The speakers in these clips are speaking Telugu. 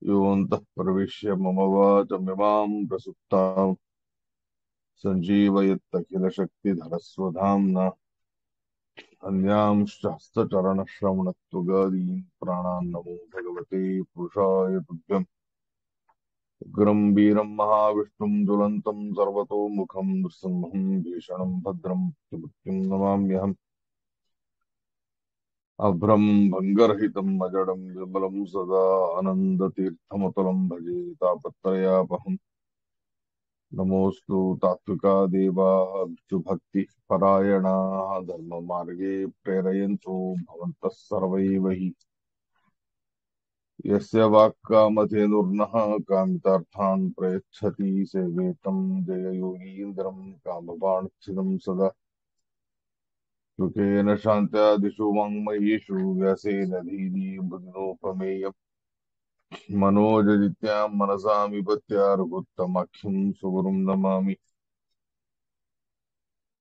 योऽन्तः प्रविश्य मम वाचमिमां प्रसुप्तां सञ्जीवयत्यखिलशक्तिधरस्वधाम्ना अन्यांश्च हस्तचरणश्रवणत्वगादीन् प्राणान् नमो भगवते पुरुषाय तुभ्यम्। उग्रं वीरं महाविष्णुं ज्वलन्तं सर्वतोमुखं नृसिंहं भीषणं भद्रं मृत्युं नमाम्यहम्। अभ्रं भङ्गरहितम् अजडं विमलं सदा आनन्दतीर्थमतुलं भजे तापत्रयापहम्। नमोऽस्तु तात्विका देवाः विष्णुभक्तिपरायणाः धर्ममार्गे प्रेरयन्तो भवन्तः सर्व एव हि। यस्य वाक्कामधेनुर्नः कामितार्थान् प्रयच्छति सेवेतं जययोगीन्द्रं कामबाणच्छिदं सदा। शुकेन शान्त्यादिषु वाङ्मयेषु व्यासेन धीरी बुद्धिनोपमेयम्। मनोजदित्यां मनसा विपत्या रघुत्तमाख्यं सुगुरुं नमामि।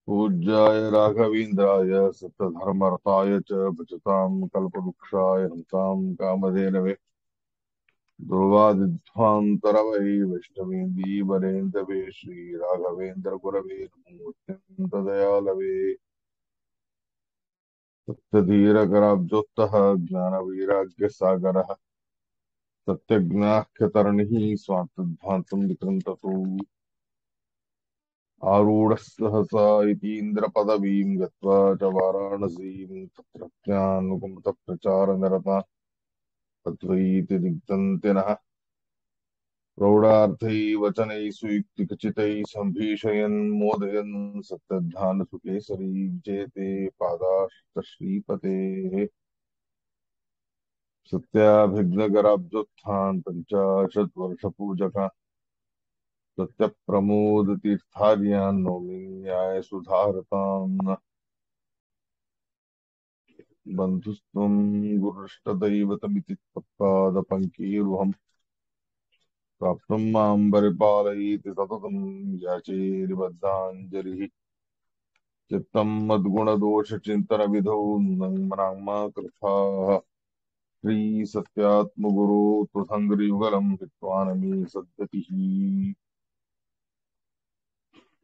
पूज्याय राघवेन्द्राय सत्यधर्मरताय च भजतां कल्पवृक्षाय हंसां कामधेनवे दुर्वादिध्वान्तरवै वैष्णवेन्दि वरेन्दवे श्रीराघवेन्द्र गुरवे नमो अत्यन्तदयालवे। सत्यधीरकराब्जोत्तः ज्ञानवैराग्यसागरः सत्यज्ञाह्यतरणिः स्वान्तध्वान्तं विकृन्ततु आरूढः सहसा इतीन्द्रपदवीं गत्वा च वाराणसीं तत्रत्यानुगमतप्रचारनिरता तद्वैति दिग्दन्तिनः प्रौढार्थैः वचनैः सुयुक्तिखचितैः सम्भाषयन् मोदयन् सत्यध्यानसुकेसरी जयते पादाश्रितश्रीपतेः। सत्याभिघ्नकराब्जोत्थान् पञ्चाशद्वर्षपूजका सत्यप्रमोदतीर्थार्यान् नौमि न्यायसुधारतान्। बन्धुस्त्वं गुरुष्टदैवतमिति त्वत्पादपङ्केरुहम् प्राप्तुं मां परिपालयति सततं याचेर्बद्धाञ्जलिः। चित्तं मद्गुणदोषचिन्तनविधौ नङ्मनाङ्मा कृथाः श्रीसत्यात्मगुरो त्वसङ्गयुगलं हित्वानमि सद्गतिः।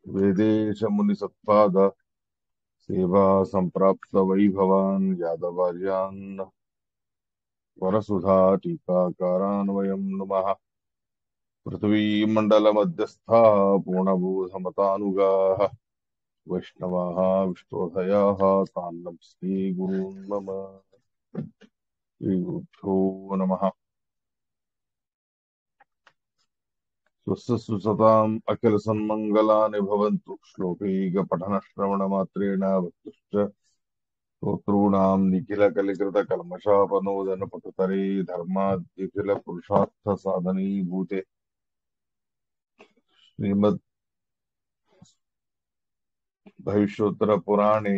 वेदेशमुनिसत्पाद सेवा सम्प्राप्त वैभवान् यादवार्यान् वरसुधा टीकाकारान् वयं नुमः। पृथ्वीमण्डलमध्यस्थाः पूर्णबोधमतानुगाः वैष्णवाः विष्णोदयाः तान् नमस्ये गुरून् मम। श्रीगुरुभ्यो नमः। स्वस्य सुसताम् अखिलसन्मङ्गलानि भवन्तु। श्लोकैकपठनश्रवणमात्रेण वक्तुश्च स्तोतॄणां निखिलकलिकृतकल्मषापनोदनपटुतरे धर्माद्यखिलपुरुषार्थसाधनीभूते श्रीमद्भविष्योत्तरपुराणे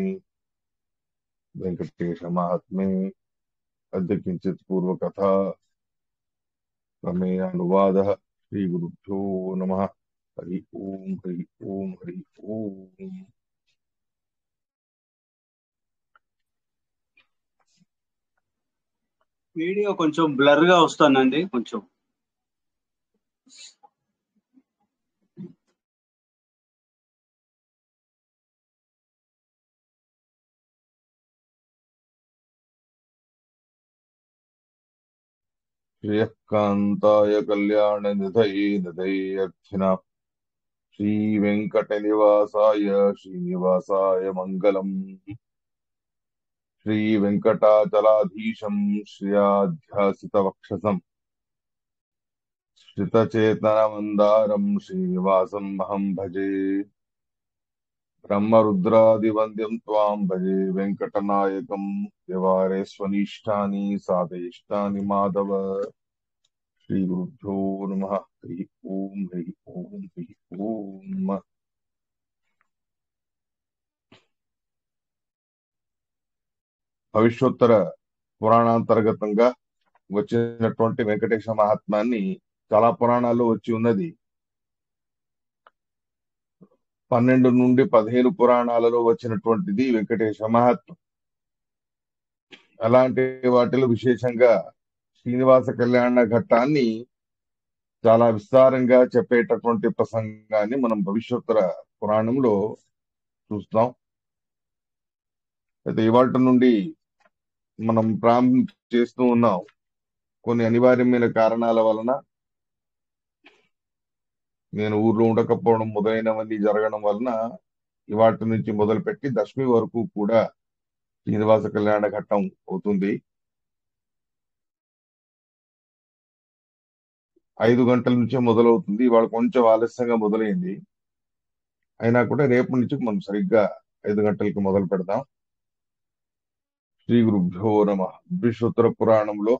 वेङ्कटेशमाहात्म्ये अद्य किञ्चित् पूर्वकथा प्रमेयानुवादः। श्रीगुरुभ्यो नमः। हरि ओम हरि ओम हरि ओम। వీడియో కొంచెం బ్లర్ గా వస్తానండి కొంచెం. श्रियःकान्ताय कल्याणनिधये निधयेऽर्थिनां श्रीवेङ्कटनिवासाय श्रीनिवासाय मङ्गलम्। श्रीवेङ्कटाचलाधीशं श्रियाध्यासितवक्षसं श्रितचेतनमन्दारं श्रीनिवासं अहं भजे। ब्रह्मरुद्रादिवन्द्यं त्वां भजे वेङ्कटनायकं देवारेष्वनीष्टानि साधयिष्टानि माधव। श्रीगुरुभ्यो नमः। हरि ओम हरि ओम हरि ओम। భవిష్యోత్తర పురాణాంతర్గతంగా వచ్చినటువంటి వెంకటేశ మహాత్మ్యాన్ని చాలా పురాణాల్లో వచ్చి ఉన్నది. 12 నుండి 15 పురాణాలలో వచ్చినటువంటిది వెంకటేశ మహాత్మ్యం. అలాంటి వాటిలో విశేషంగా శ్రీనివాస కళ్యాణ ఘట్టాన్ని చాలా విస్తారంగా చెప్పేటటువంటి ప్రసంగాన్ని మనం భవిష్యోత్తర పురాణంలో చూస్తాం. అయితే ఇవాళ నుండి మనం ప్రారంభం చేస్తూ ఉన్నాం. కొన్ని అనివార్యమైన కారణాల వలన నేను ఊర్లో ఉండకపోవడం మొదలైనవన్నీ జరగడం వలన ఇవాటి నుంచి మొదలుపెట్టి దశమి వరకు కూడా శ్రీనివాస కళ్యాణ ఘట్టం అవుతుంది. 5 గంటల నుంచే మొదలవుతుంది. ఇవాళ కొంచెం ఆలస్యంగా మొదలైంది. అయినా కూడా రేపు నుంచి మనం సరిగ్గా 5 గంటలకి మొదలు పెడదాం. శ్రీ గురుభ్యో నమః. భవిష్యోత్తర పురాణంలో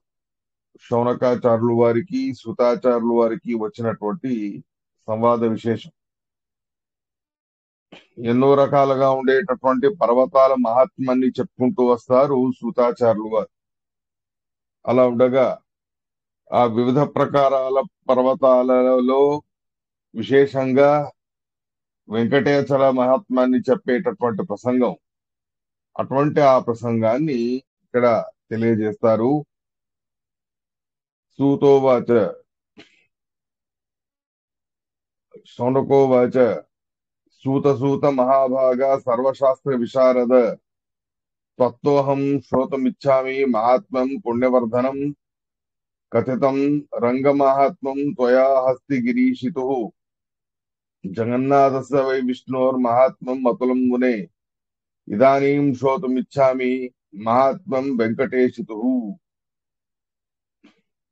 శౌనకాచార్యుల వారికి సుతాచార్యుల వారికి వచ్చినటువంటి సంవాద విశేషం. ఎన్నో రకాలుగా ఉండేటటువంటి పర్వతాల మహాత్మ్యాన్ని చెప్పుకుంటూ వస్తారు సుతాచార్యులు వారు. అలా ఉండగా ఆ వివిధ ప్రకారాల పర్వతాలలో విశేషంగా వెంకటేశ్వర మహాత్మ్యాన్ని చెప్పేటటువంటి ప్రసంగం. అటువంటి ఆ ప్రసంగాన్ని ఇక్కడ తెలియజేస్తారు. సూతోవాచ శౌనకోవాచ సూత మహాభాగ సర్వశాస్త్ర విశారద త్వత్తోహం శ్రోతమిచ్చామి మహాత్మ్యం పుణ్యవర్ధనం కథితం రంగమాహాత్మ్యం త్వయా హస్తి గిరీషితు జగన్నాథస్య వై విష్ణోర్మహాత్మ్యం అతులం మునే ఇదానీం శ్రోతమిచ్చామి మహాత్మ్యం వెంకటేశితు.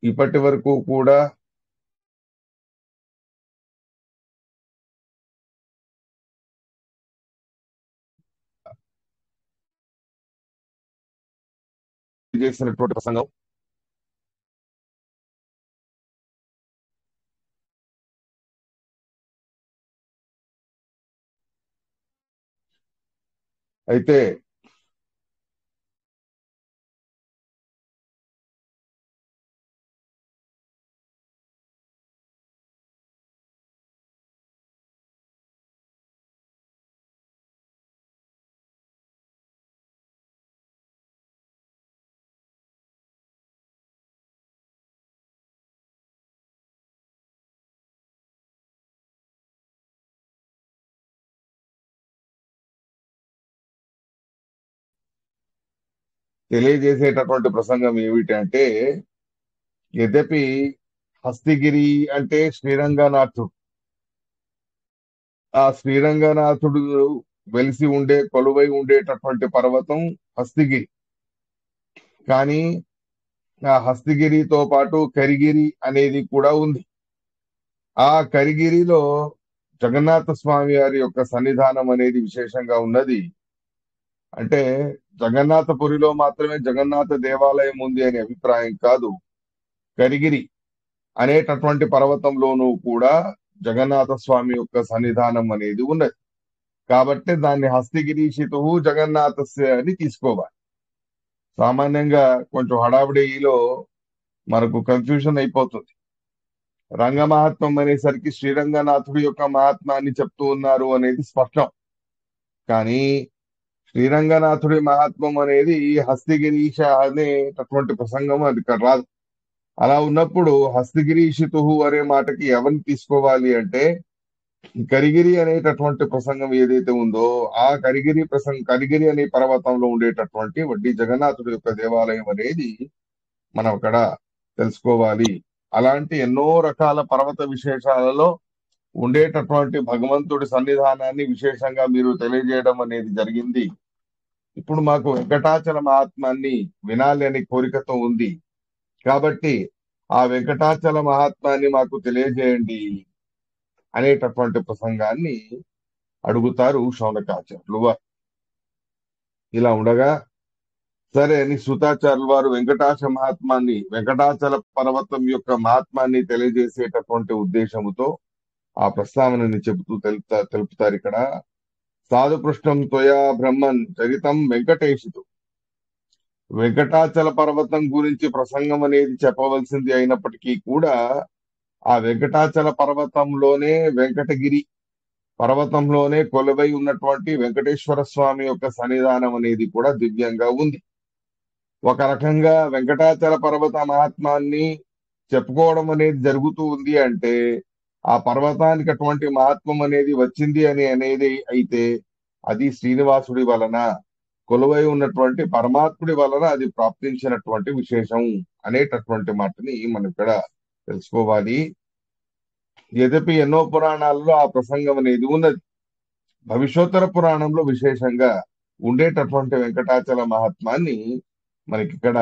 ఇప్పటి వరకు కూడా చేసినటువంటి ప్రసంగం అయితే తెలియజేసేటటువంటి ప్రసంగం ఏమిటంటే, యద్యపి హస్తిగిరి అంటే శ్రీరంగనాథుడు, ఆ శ్రీరంగనాథుడు వెలిసి ఉండే కొలువై ఉండేటటువంటి పర్వతం హస్తిగిరి. కానీ ఆ హస్తిగిరితో పాటు కరిగిరి అనేది కూడా ఉంది. ఆ కరిగిరిలో జగన్నాథ స్వామి వారి యొక్క సన్నిధానం అనేది విశేషంగా ఉన్నది. అంటే జగన్నాథపురిలో మాత్రమే జగన్నాథ దేవాలయం ఉంది అనే అభిప్రాయం కాదు. కరిగిరి అనేటటువంటి పర్వతంలోనూ కూడా జగన్నాథ స్వామి యొక్క సన్నిధానం అనేది ఉన్నది. కాబట్టి దాన్ని హస్తిగిరీషితు జగన్నాథస్య అని తీసుకోవాలి. సామాన్యంగా కొంచెం హడావిడిలో మనకు కన్ఫ్యూజన్ అయిపోతుంది. రంగమహాత్మ్యం అనేసరికి శ్రీరంగనాథుడి యొక్క మహాత్మాన్ని చెప్తూ ఉన్నారు అనేది స్పష్టం. కానీ శ్రీరంగనాథుడి మహాత్మ్యం అనేది హస్తిగిరీష అనేటటువంటి ప్రసంగం అది ఇక్కడ రాదు. అలా ఉన్నప్పుడు హస్తిగిరీషితు అనే మాటకి ఎవరిని తీసుకోవాలి అంటే, కరిగిరి అనేటటువంటి ప్రసంగం ఏదైతే ఉందో ఆ కరిగిరి అనే పర్వతంలో ఉండేటటువంటి వడ్డీ జగన్నాథుడి యొక్క దేవాలయం అనేది మనం అక్కడ తెలుసుకోవాలి. అలాంటి ఎన్నో రకాల పర్వత విశేషాలలో ఉండేటటువంటి భగవంతుడి సన్నిధానాన్ని విశేషంగా మీరు తెలియజేయడం అనేది జరిగింది. ఇప్పుడు మాకు వెంకటాచల మహాత్మాన్ని వినాలి అనే కోరికతో ఉంది. కాబట్టి ఆ వెంకటాచల మహాత్మాన్ని మాకు తెలియజేయండి అనేటటువంటి ప్రసంగాన్ని అడుగుతారు శౌనకాచార్యులు వారు. ఇలా ఉండగా సరే అని సుతాచార్యుల వారు వెంకటాచల పర్వతం యొక్క మహాత్మాన్ని తెలియజేసేటటువంటి ఉద్దేశముతో ఆ ప్రస్తావనని చెబుతూ తెలుపుతారు. ఇక్కడ సాధు పృష్ఠం త్వయా బ్రహ్మన్ చరితం వెంకటేశితు. వెంకటాచల పర్వతం గురించి ప్రసంగం అనేది చెప్పవలసింది అయినప్పటికీ కూడా ఆ వెంకటాచల పర్వతంలోనే వెంకటగిరి పర్వతంలోనే కొలువై ఉన్నటువంటి వెంకటేశ్వర స్వామి యొక్క సన్నిధానం అనేది కూడా దివ్యంగా ఉంది. ఒక రకంగా వెంకటాచల పర్వత మహాత్మాన్ని చెప్పుకోవడం అనేది జరుగుతూ ఉంది అంటే ఆ పర్వతానికి అటువంటి మహత్వం అనేది వచ్చింది అనేది అయితే అది శ్రీనివాసుడి వలన కొలువై ఉన్నటువంటి పరమాత్ముడి వలన అది ప్రాప్తించినటువంటి విశేషం అనేటటువంటి మాటని మనం ఇక్కడ తెలుసుకోవాలి. యద్యపి ఎన్నో పురాణాలలో ఆ ప్రసంగం అనేది ఉన్నది. భవిష్యోత్తర పురాణంలో విశేషంగా ఉండేటటువంటి వెంకటాచల మహాత్మాన్ని మనకి ఇక్కడ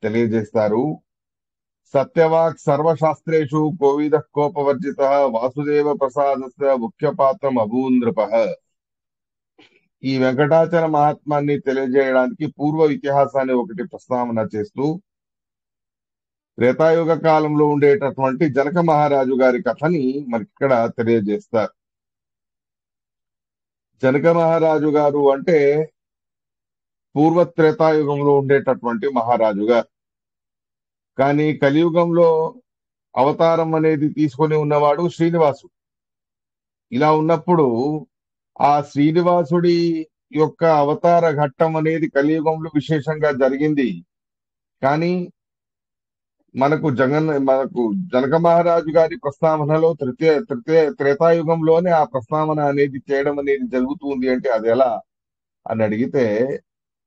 తెలియజేస్తారు. సత్యవాక్ సర్వశాస్త్రేషు కోవిద కోపవర్జిత వాసుదేవ ప్రసాదస్య ముఖ్య పాత్రం అభూనృప. ఈ వెంకటాచల మహాత్మాన్ని తెలియజేయడానికి పూర్వ ఇతిహాసాన్ని ఒకటి ప్రస్తావన చేస్తూ త్రేతాయుగ కాలంలో ఉండేటటువంటి జనక మహారాజు గారి కథని మనకి ఇక్కడ తెలియజేస్తారు. జనక మహారాజు గారు అంటే పూర్వ త్రేతాయుగంలో ఉండేటటువంటి మహారాజు గారు. కానీ కలియుగంలో అవతారం అనేది తీసుకొని ఉన్నవాడు శ్రీనివాసుడు. ఇలా ఉన్నప్పుడు ఆ శ్రీనివాసుడి యొక్క అవతార ఘట్టం అనేది కలియుగంలో విశేషంగా జరిగింది. కానీ మనకు జనక మహారాజు గారి ప్రస్తావనలో త్రేతాయుగంలోనే ఆ ప్రస్తావన అనేది చేయడం అనేది జరుగుతుంది అంటే అది ఎలా అని అడిగితే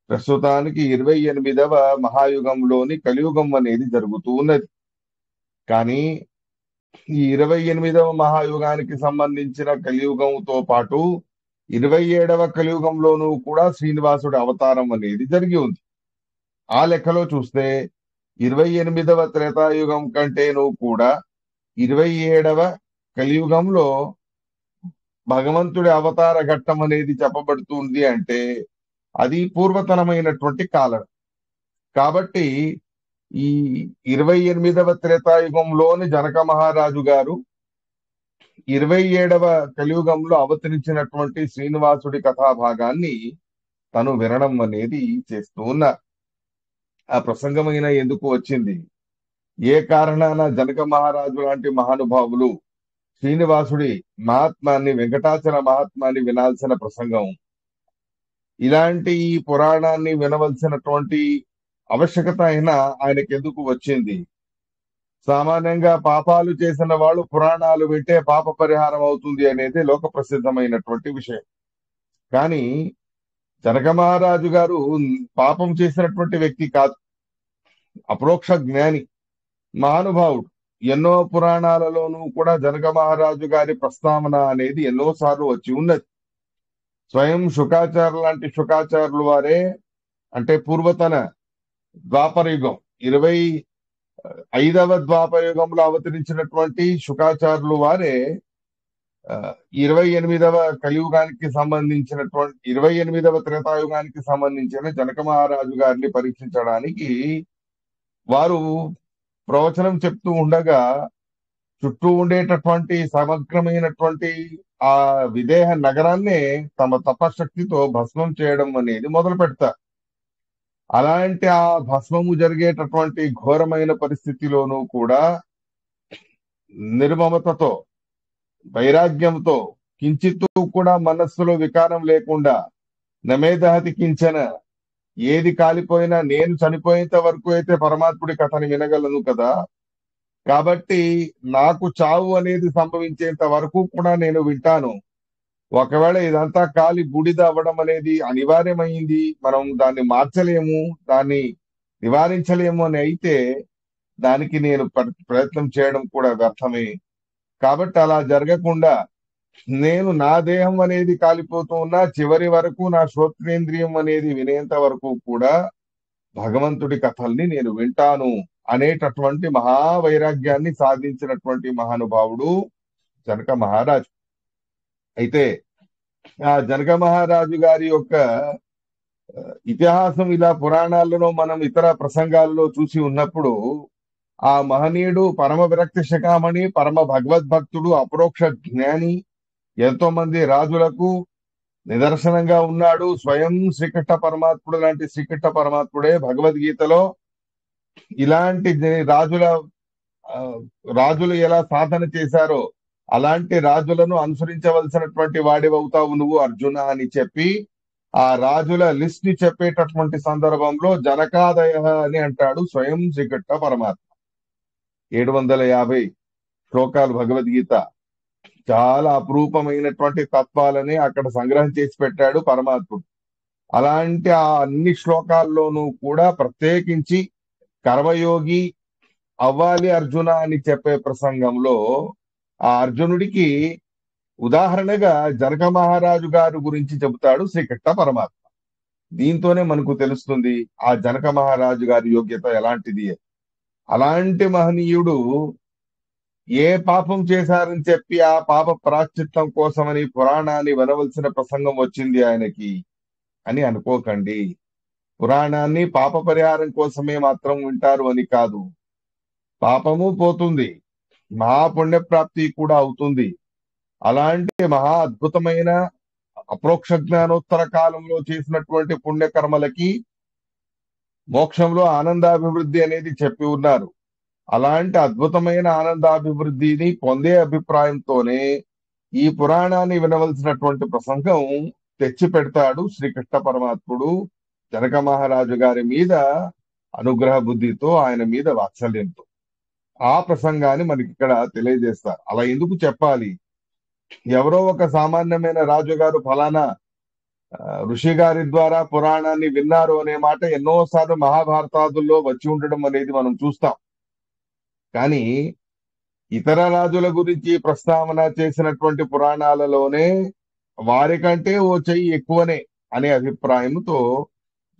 ప్రస్తుతానికి 28వ మహాయుగంలోని కలియుగం అనేది జరుగుతూ ఉన్నది. కానీ ఈ 28వ మహాయుగానికి సంబంధించిన కలియుగంతో పాటు 27వ కలియుగంలోనూ కూడా శ్రీనివాసుడి అవతారం అనేది జరిగి ఉంది. ఆ లెక్కలో చూస్తే 28వ త్రేతాయుగం కంటేనూ కూడా 27వ కలియుగంలో భగవంతుడి అవతార ఘట్టం అనేది చెప్పబడుతుంది అంటే అది పూర్వతనమైనటువంటి కాలం. కాబట్టి ఈ 28వ త్రేతాయుగంలోని జనక మహారాజు గారు 27వ కలియుగంలో అవతరించినటువంటి శ్రీనివాసుడి కథాభాగాన్ని తను వినడం అనేది చేస్తూ ఉన్నారు. ఆ ప్రసంగమైన ఎందుకు వచ్చింది? ఏ కారణాన జనక మహారాజు లాంటి మహానుభావులు శ్రీనివాసుడి మహాత్మాన్ని వెంకటాచల మహాత్మాన్ని వినాల్సిన ప్రసంగం, ఇలాంటి ఈ పురాణాన్ని వినవలసినటువంటి ఆవశ్యకత అయినా ఆయనకి ఎందుకు వచ్చింది? సామాన్యంగా పాపాలు చేసిన వాళ్ళు పురాణాలు వింటే పాప పరిహారం అవుతుంది అనేది లోక ప్రసిద్ధమైనటువంటి విషయం. కానీ జనక మహారాజు గారు పాపం చేసినటువంటి వ్యక్తి కాదు, అపరోక్ష జ్ఞాని, మహానుభావుడు. ఎన్నో పురాణాలలోనూ కూడా జనక మహారాజు గారి ప్రస్తావన అనేది ఎన్నోసార్లు వచ్చి ఉన్నది. స్వయం శుకాచార్య లాంటి శుకాచార్యులు వారే, అంటే పూర్వతన ద్వాపరయుగం 25వ ద్వాపరయుగంలో అవతరించినటువంటి శుకాచార్యులు వారే 28వ కలియుగానికి సంబంధించినటువంటి 28వ త్రేతాయుగానికి సంబంధించిన జనక మహారాజు గారిని పరీక్షించడానికి వారు ప్రవచనం చెప్తూ ఉండగా చుట్టూ ఉండేటటువంటి సమగ్రమైనటువంటి ఆ విదేహ నగరాన్నే తమ తపశక్తితో భస్మం చేయడం అనేది మొదలు పెడతారు. అలాంటి ఆ భస్మము జరిగేటటువంటి ఘోరమైన పరిస్థితిలోనూ కూడా నిర్మమతతో, వైరాగ్యంతో, కించిత్తు కూడా మనస్సులో వికారం లేకుండా, నమేదహతి కించన, ఏది కాలిపోయినా నేను చనిపోయేంత వరకు అయితే పరమాత్ముడి కథని వినగలను కదా, కాబట్టి నాకు చావు అనేది సంభవించేంత వరకు కూడా నేను వింటాను. ఒకవేళ ఇదంతా కాలి బూడిద అవ్వడం అనేది అనివార్యమైంది, మనం దాన్ని మార్చలేము, దాన్ని నివారించలేము అని అయితే దానికి నేను ప్రయత్నం చేయడం కూడా వ్యర్థమే. కాబట్టి అలా జరగకుండా నేను నా దేహం అనేది కాలిపోతూ ఉన్నా చివరి వరకు నా శ్రోత్రేంద్రియం అనేది వినేంత వరకు కూడా భగవంతుడి కథల్ని నేను వింటాను అనేటటువంటి మహావైరాగ్యాన్ని సాధించినటువంటి మహానుభావుడు జనక మహారాజు. అయితే ఆ జనక మహారాజు గారి యొక్క ఇతిహాసం ఇలా పురాణాలలో మనం ఇతర ప్రసంగాలలో చూసి ఉన్నప్పుడు ఆ మహనీయుడు పరమ విరక్తి శిఖామణి, పరమ భగవద్భక్తుడు, అపరోక్ష జ్ఞాని, ఎంతో మంది రాజులకు నిదర్శనంగా ఉన్నాడు. స్వయం శ్రీకృష్ణ పరమాత్ముడు లాంటి శ్రీకృష్ణ పరమాత్ముడే భగవద్గీతలో ఇలాంటి రాజులు ఎలా సాధన చేశారో అలాంటి రాజులను అనుసరించవలసినటువంటి వాడివవుతావు నువ్వు అర్జున అని చెప్పి ఆ రాజుల లిస్ట్ ని చెప్పేటటువంటి సందర్భంలో జనకాదయ అని అంటాడు స్వయం శ్రీకృష్ణ పరమాత్మ. 750 శ్లోకాలు భగవద్గీత, చాలా అపురూపమైనటువంటి తత్వాలని అక్కడ సంగ్రహం చేసి పెట్టాడు పరమాత్ముడు. అలాంటి ఆ అన్ని శ్లోకాల్లోనూ కూడా ప్రత్యేకించి కర్మయోగి అవ్వాలి అర్జున అని చెప్పే ప్రసంగంలో ఆ అర్జునుడికి ఉదాహరణగా జనక మహారాజు గారి గురించి చెబుతాడు శ్రీకృష్ణ పరమాత్మ. దీంతోనే మనకు తెలుస్తుంది ఆ జనక మహారాజు గారి యోగ్యత ఎలాంటిది. అలాంటి మహనీయుడు ఏ పాపం చేశారని చెప్పి ఆ పాప ప్రాశ్చిత్తం కోసమని పురాణాన్ని వినవలసిన ప్రసంగం వచ్చింది ఆయనకి అని అనుకోకండి. పురాణాన్ని పాప పరిహారం కోసమే మాత్రం వింటారు అని కాదు. పాపము పోతుంది, మహాపుణ్యప్రాప్తి కూడా అవుతుంది. అలాంటి మహా అద్భుతమైన అప్రోక్ష జ్ఞానోత్తర కాలంలో చేసినటువంటి పుణ్యకర్మలకి మోక్షంలో ఆనందాభివృద్ధి అనేది చెప్పి ఉన్నారు. అలాంటి అద్భుతమైన ఆనందాభివృద్ధిని పొందే అభిప్రాయంతోనే ఈ పురాణాన్ని వినవలసినటువంటి ప్రసంగం తెచ్చి పెడతాడు శ్రీకృష్ణ పరమాత్ముడు జనక మహారాజు గారి మీద అనుగ్రహ బుద్ధితో, ఆయన మీద వాత్సల్యంతో. ఆ ప్రసంగాన్ని మనకి ఇక్కడ తెలియజేస్తారు. అలా ఎందుకు చెప్పాలి? ఎవరో ఒక సామాన్యమైన రాజుగారు ఫలానా ఋషి గారి ద్వారా పురాణాన్ని విన్నారు అనే మాట ఎన్నోసార్లు మహాభారతాదుల్లో వచ్చి ఉండడం అనేది మనం చూస్తాం. కానీ ఇతర రాజుల గురించి ప్రస్తావన చేసినటువంటి పురాణాలలోనే వారికంటే ఓ చెయ్యి ఎక్కువనే అనే అభిప్రాయంతో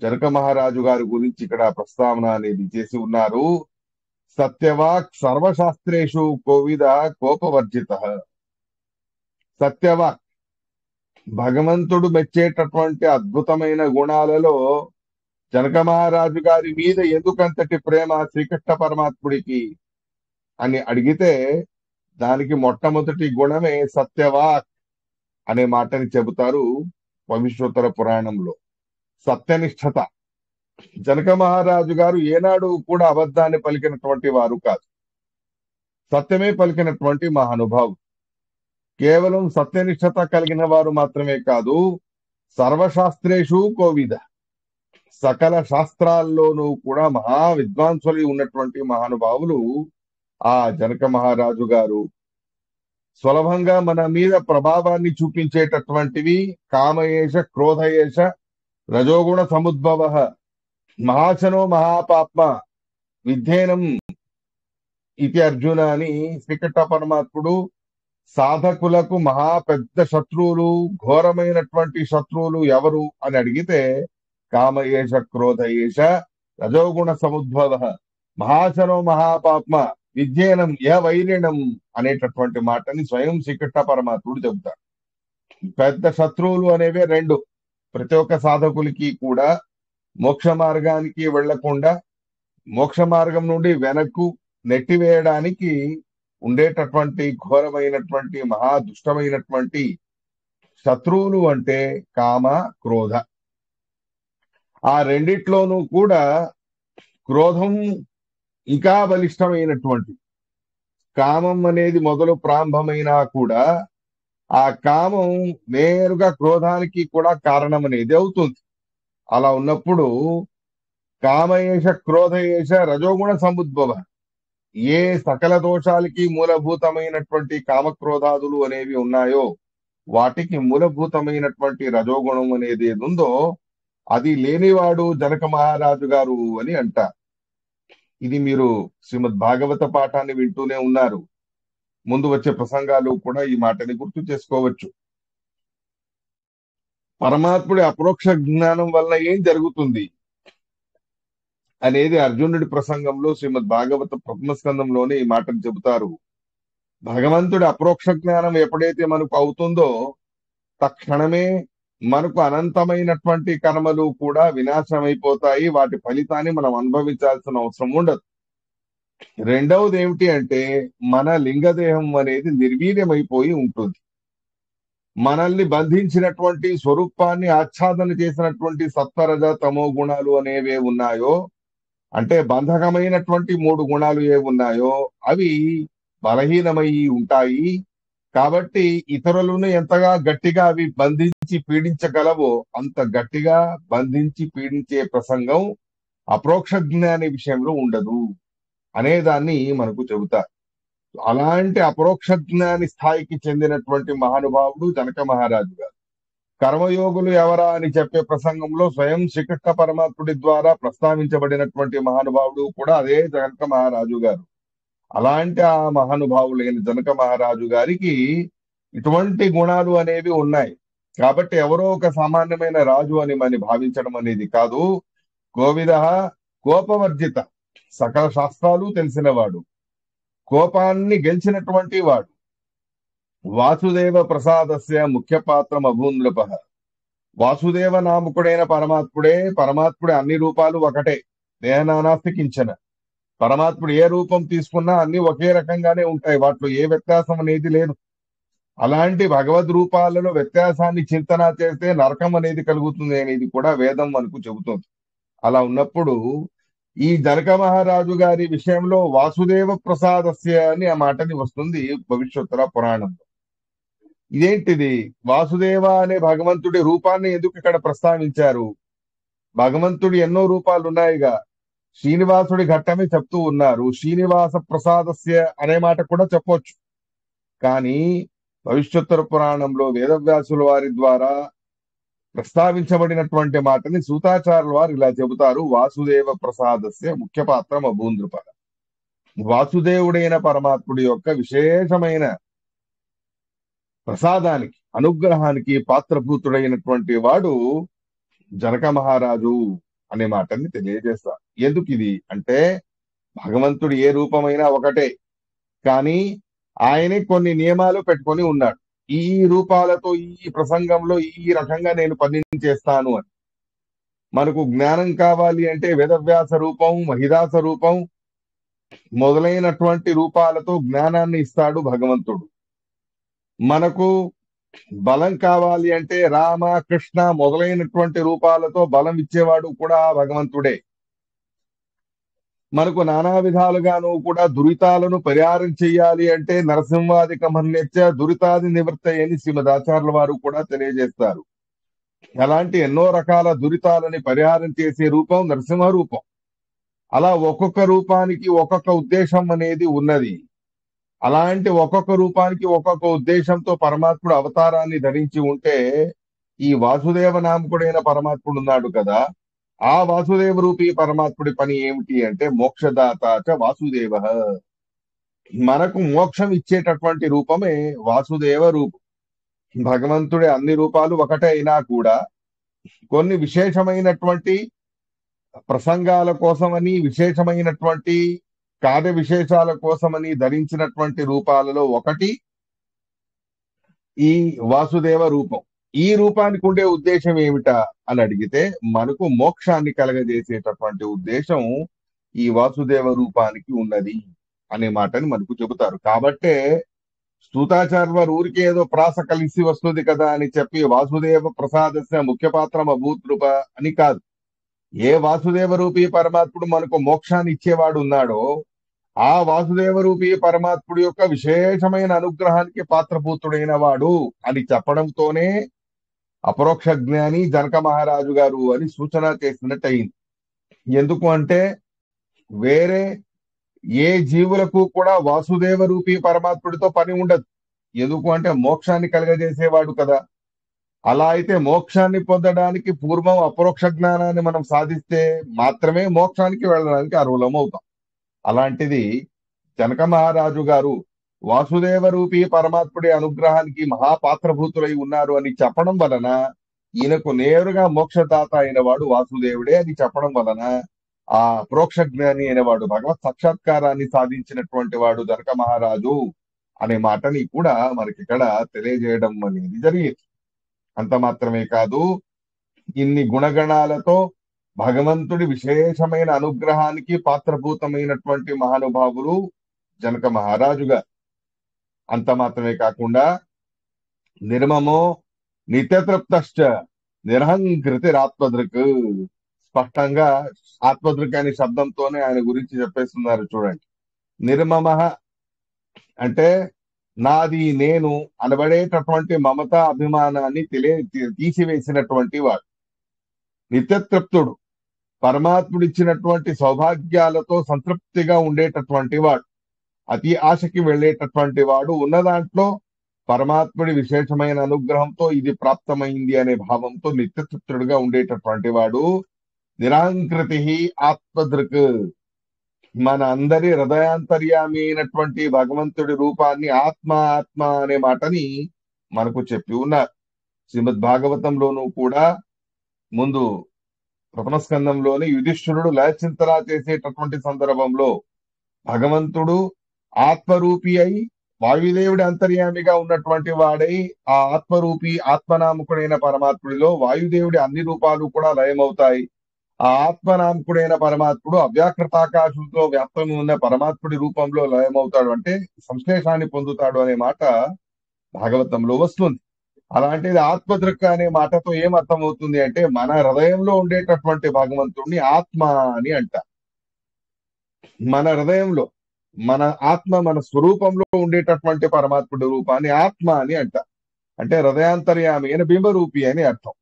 జనక మహారాజు గారి గురించి ఇక్కడ ప్రస్తావన అనేది చేసి ఉన్నారు. సత్యవాక్ సర్వశాస్త్రేషు కోవిద కోపవర్జిత. సత్యవాక్ భగవంతుడు మెచ్చేటటువంటి అద్భుతమైన గుణాలలో జనక మహారాజు గారి మీద ఎందుకంతటి ప్రేమ శ్రీకృష్ణ పరమాత్ముడికి అని అడిగితే దానికి మొట్టమొదటి గుణమే సత్యవాక్ అనే మాటని చెబుతారు భవిష్యోత్తర పురాణంలో. సత్యనిష్ఠత. జనక మహారాజు గారు ఏనాడు కూడా అబద్ధాన్ని పలికినటువంటి వారు కాదు, సత్యమే పలికినటువంటి మహానుభావుడు. కేవలం సత్యనిష్ఠత కలిగిన వారు మాత్రమే కాదు, సర్వశాస్త్రేషు కోవిద, సకల శాస్త్రాల్లోనూ కూడా మహా విద్వాంసులు ఉన్నటువంటి మహానుభావులు ఆ జనక మహారాజు గారు. సులభంగా మన మీద ప్రభావాన్ని చూపించేటటువంటివి కామయేష క్రోధయేష రజోగుణ సముద్భవ మహాచనో మహాపాప్మ విద్ధేనం ఇది అర్జున అని శ్రీకృష్ణ పరమాత్ముడు సాధకులకు మహా పెద్ద శత్రువులు, ఘోరమైనటువంటి శత్రువులు ఎవరు అని అడిగితే కామయేష క్రోధయేష రజోగుణ సముద్భవ మహాచనో మహాపాప్మ విద్యేనం వైరిణం అనేటటువంటి మాటని స్వయం శ్రీకృష్ణ పరమాత్ముడు చెబుతారు. పెద్ద శత్రువులు అనేవే రెండు. ప్రతి ఒక్క సాధకులకి కూడా మోక్ష మార్గానికి వెళ్లకుండా మోక్ష మార్గం నుండి వెనక్కు నెట్టివేయడానికి ఉండేటటువంటి ఘోరమైనటువంటి మహా దుష్టమైనటువంటి శత్రువులు అంటే కామ క్రోధ. ఆ రెండిట్లోనూ కూడా క్రోధం ఇంకా బలిష్టమైనటువంటి, కామం అనేది మొదలు ప్రారంభమైనా కూడా ఆ కామం నేరుగా క్రోధానికి కూడా కారణం అనేది అవుతుంది. అలా ఉన్నప్పుడు కామయేష క్రోధయేష రజోగుణ సముద్భవ, ఏ సకల దోషాలకి మూలభూతమైనటువంటి కామక్రోధాదులు అనేవి ఉన్నాయో వాటికి మూలభూతమైనటువంటి రజోగుణం అనేది ఏది ఉందో అది లేనివాడు జనక మహారాజు గారు అని అంటారు. ఇది మీరు శ్రీమద్ భాగవత పాఠాన్ని వింటూనే ఉన్నారు. ముందు వచ్చే ప్రసంగాలు కూడా ఈ మాటని గుర్తు చేసుకోవచ్చు. పరమాత్ముడి అపరోక్ష జ్ఞానం వల్ల ఏం జరుగుతుంది అనేది అర్జునుడి ప్రసంగంలో శ్రీమద్ భాగవత ప్రథమ స్కందంలోనే ఈ మాటను చెబుతారు. భగవంతుడి అపరోక్ష జ్ఞానం ఎప్పుడైతే మనకు అవుతుందో తక్షణమే మనకు అనంతమైనటువంటి కర్మలు కూడా వినాశమైపోతాయి. వాటి ఫలితాన్ని మనం అనుభవించాల్సిన అవసరం ఉండదు. రెండవది ఏమిటి అంటే మన లింగదేహం అనేది నిర్వీర్యమైపోయి ఉంటుంది. మనల్ని బంధించినటువంటి స్వరూపాన్ని ఆచ్ఛాదన చేసినటువంటి సత్వరజ తమో గుణాలు అనేవే ఉన్నాయో, అంటే బంధకమైనటువంటి 3 గుణాలు ఏ ఉన్నాయో అవి బలహీనమై ఉంటాయి. కాబట్టి ఇతరులను ఎంతగా గట్టిగా అవి బంధించి పీడించగలవో అంత గట్టిగా బంధించి పీడించే ప్రసంగం అపరోక్ష జ్ఞాని విషయంలో ఉండదు. అనేదాన్ని మనకు చెబుతారు. అలాంటి అపరోక్ష జ్ఞాని స్థాయికి చెందినటువంటి మహానుభావుడు జనక మహారాజు గారు. కర్మయోగులు ఎవరా అని చెప్పే ప్రసంగంలో స్వయం శ్రీకృష్ణ పరమాత్ముడి ద్వారా ప్రస్తావించబడినటువంటి మహానుభావుడు కూడా అదే జనక మహారాజు గారు. అలాంటి ఆ మహానుభావులైన జనక మహారాజు గారికి ఇటువంటి గుణాలు అనేవి ఉన్నాయి. కాబట్టి ఎవరో ఒక సామాన్యమైన రాజు అని మనం భావించడం అనేది కాదు. కోవిద కోపవర్జిత, సకల శాస్త్రాలు తెలిసినవాడు, కోపాన్ని గెలిచినటువంటి వాడు. వాసుదేవ ప్రసాదస్య ముఖ్య పాత్రం అభూనృప. వాసుదేవ నామకుడైన పరమాత్ముడే అన్ని రూపాలు ఒకటే, దేహనానాస్తి కించన. పరమాత్ముడు ఏ రూపం తీసుకున్నా అన్ని ఒకే రకంగానే ఉంటాయి, వాటిలో ఏ వ్యత్యాసం అనేది లేదు. అలాంటి భగవద్ రూపాలలో వ్యత్యాసాన్ని చింతన చేస్తే నరకం అనేది కలుగుతుంది అనేది కూడా వేదం మనకు చెబుతుంది. అలా ఉన్నప్పుడు ఈ జనక మహారాజు గారి విషయంలో వాసుదేవ ప్రసాదస్య అని ఆ మాటని వస్తుంది భవిష్యోత్తర పురాణంలో. ఇదేంటిది? వాసుదేవ అనే భగవంతుడి రూపాన్ని ఎందుకు ఇక్కడ ప్రస్తావించారు? భగవంతుడి ఎన్నో రూపాలు ఉన్నాయిగా, శ్రీనివాసుడి ఘట్టమే చెప్తూ ఉన్నారు. శ్రీనివాస ప్రసాదస్య అనే మాట కూడా చెప్పొచ్చు. కానీ భవిష్యోత్తర పురాణంలో వేదవ్యాసుల వారి ద్వారా ప్రస్తావించబడినటువంటి మాటని సూతాచార్యుల వారు ఇలా చెబుతారు: వాసుదేవ ప్రసాదస్య ముఖ్య పాత్రం అభూనృప. వాసుదేవుడైన పరమాత్ముడి యొక్క విశేషమైన ప్రసాదానికి, అనుగ్రహానికి పాత్రభూతుడైనటువంటి వాడు జనక మహారాజు అనే మాటని తెలియజేస్తారు. ఎందుకు ఇది అంటే, భగవంతుడు ఏ రూపమైనా ఒకటే, కానీ ఆయనే కొన్ని నియమాలు పెట్టుకొని ఉన్నాడు. ఈ రూపాలతో ఈ ప్రసంగంలో ఈ రకంగా నేను పని చేస్తాను అని. మనకు జ్ఞానం కావాలి అంటే వేదవ్యాస రూపం, మహిదాస రూపం మొదలైనటువంటి రూపాలతో జ్ఞానాన్ని ఇస్తాడు భగవంతుడు. మనకు బలం కావాలి అంటే రామ, కృష్ణ మొదలైనటువంటి రూపాలతో బలం ఇచ్చేవాడు కూడా భగవంతుడే. మనకు నానా విధాలుగాను కూడా దురితాలను పరిహారం చెయ్యాలి అంటే నరసింహాది కమన్యచ్చ దురితాది నివృత్తయని శ్రీమదాచార్యుల వారు కూడా తెలియజేస్తారు. అలాంటి ఎన్నో రకాల దురితాలని పరిహారం చేసే రూపం నరసింహ రూపం. అలా ఒక్కొక్క రూపానికి ఒక్కొక్క ఉద్దేశం అనేది ఉన్నది. అలాంటి ఒక్కొక్క రూపానికి ఒక్కొక్క ఉద్దేశంతో పరమాత్ముడు అవతారాన్ని ధరించి ఉంటే, ఈ వాసుదేవ నామకుడైన పరమాత్ముడు ఉన్నాడు కదా, ఆ వాసుదేవ రూపీ పరమాత్ముడి పని ఏమిటి అంటే మోక్షదాత వాసుదేవ. మనకు మోక్షం ఇచ్చేటటువంటి రూపమే వాసుదేవ రూపం. భగవంతుడి అన్ని రూపాలు ఒకటే అయినా కూడా కొన్ని విశేషమైనటువంటి ప్రసంగాల కోసమని, విశేషమైనటువంటి కార్య విశేషాల కోసమని ధరించినటువంటి రూపాలలో ఒకటి ఈ వాసుదేవ రూపం. ఈ రూపానికి ఉండే ఉద్దేశం ఏమిటా అని అడిగితే, మనకు మోక్షాన్ని కలగజేసేటటువంటి ఉద్దేశం ఈ వాసుదేవ రూపానికి ఉన్నది అనే మాటని మనకు చెబుతారు. కాబట్టే స్తూతాచార్య వారు ఊరికే ఏదో ప్రాస కలిసి వస్తుంది కదా అని చెప్పి వాసుదేవ ప్రసాదస్య ముఖ్య పాత్రం అభూతృప అని కాదు. ఏ వాసుదేవ రూపీ పరమాత్ముడు మనకు మోక్షాన్ని ఇచ్చేవాడు ఉన్నాడో, ఆ వాసుదేవ రూపీ పరమాత్ముడి యొక్క విశేషమైన అనుగ్రహానికి పాత్రభూతుడైన వాడు అని చెప్పడంతోనే అపరోక్ష జ్ఞాని జనక మహారాజు గారు అని సూచన చేసినట్టు అయింది. ఎందుకు అంటే, వేరే ఏ జీవులకు కూడా వాసుదేవ రూపీ పరమాత్ముడితో పని ఉండదు. ఎందుకు అంటే మోక్షాన్ని కలగజేసేవాడు కదా. అలా అయితే మోక్షాన్ని పొందడానికి పూర్వం అపరోక్ష జ్ఞానాన్ని మనం సాధిస్తే మాత్రమే మోక్షానికి వెళ్ళడానికి అర్హులం అవుతాం. అలాంటిది జనక మహారాజు గారు వాసుదేవ రూపీ పరమాత్ముడి అనుగ్రహానికి మహాపాత్రభూతులై ఉన్నారు అని చెప్పడం వలన, ఈయనకు నేరుగా మోక్షదాత అయిన వాడు వాసుదేవుడే అని చెప్పడం వలన, ఆ ప్రోక్ష జ్ఞాని అయిన వాడు, భగవత్ సాక్షాత్కారాన్ని సాధించినటువంటి వాడు జనక మహారాజు అనే మాటని కూడా మనకి ఇక్కడ తెలియజేయడం అనేది జరిగింది. అంత మాత్రమే కాదు, ఇన్ని గుణగణాలతో భగవంతుడి విశేషమైన అనుగ్రహానికి పాత్రభూతమైనటువంటి మహానుభావులు జనక మహారాజు గారు. అంత మాత్రమే కాకుండా నిర్మమో నిత్యతృప్తశ్చ నిరహంకృతిరాత్మదృక్. స్పష్టంగా ఆత్మదృక్ అనే శబ్దంతోనే ఆయన గురించి చెప్పేస్తున్నారు చూడండి. నిర్మమ అంటే నాది నేను అనబడేటటువంటి మమత అభిమానాన్ని తీసివేసినటువంటి వాడు. నిత్యతృప్తుడు, పరమాత్ముడు ఇచ్చినటువంటి సౌభాగ్యాలతో సంతృప్తిగా ఉండేటటువంటి వాడు, అతి ఆశకి వెళ్ళేటటువంటి వాడు, ఉన్న దాంట్లో పరమాత్ముడి విశేషమైన అనుగ్రహంతో ఇది ప్రాప్తమైంది అనే భావంతో నిత్యతృప్తుడుగా ఉండేటటువంటి వాడు. నిరాంకృతి ఆత్మదృక్, మన అందరి హృదయాంతర్యామి అయినటువంటి భగవంతుడి రూపాన్ని ఆత్మ ఆత్మ అనే మాటని మనకు చెప్పి ఉన్నారు. శ్రీమద్ భాగవతంలోనూ కూడా ముందు ప్రథమ స్కందంలోని యుధిష్ఠిరుడు లయచింతన చేసేటటువంటి సందర్భంలో భగవంతుడు ఆత్మరూపి అయి వాయుదేవుడి అంతర్యామిగా ఉన్నటువంటి వాడై ఆ ఆత్మరూపి ఆత్మనామకుడైన పరమాత్ముడిలో వాయుదేవుడి అన్ని రూపాలు కూడా లయమవుతాయి. ఆ ఆత్మనామకుడైన పరమాత్ముడు అవ్యాకృతాకాశంతో వ్యాప్తము ఉన్న పరమాత్ముడి రూపంలో లయమవుతాడు, అంటే సంశ్లేషాన్ని పొందుతాడు అనే మాట భాగవతంలో వస్తుంది. అలాంటిది ఆత్మదృక్ అనే మాటతో ఏం అర్థమవుతుంది అంటే మన హృదయంలో ఉండేటటువంటి భగవంతుడిని ఆత్మ అని అంట. మన హృదయంలో మన ఆత్మ మన స్వరూపంలో ఉండేటటువంటి పరమాత్ముడి రూపాన్ని ఆత్మ అని అంట. అంటే హృదయాంతర్యామి అయిన బింబరూపి అని అర్థం.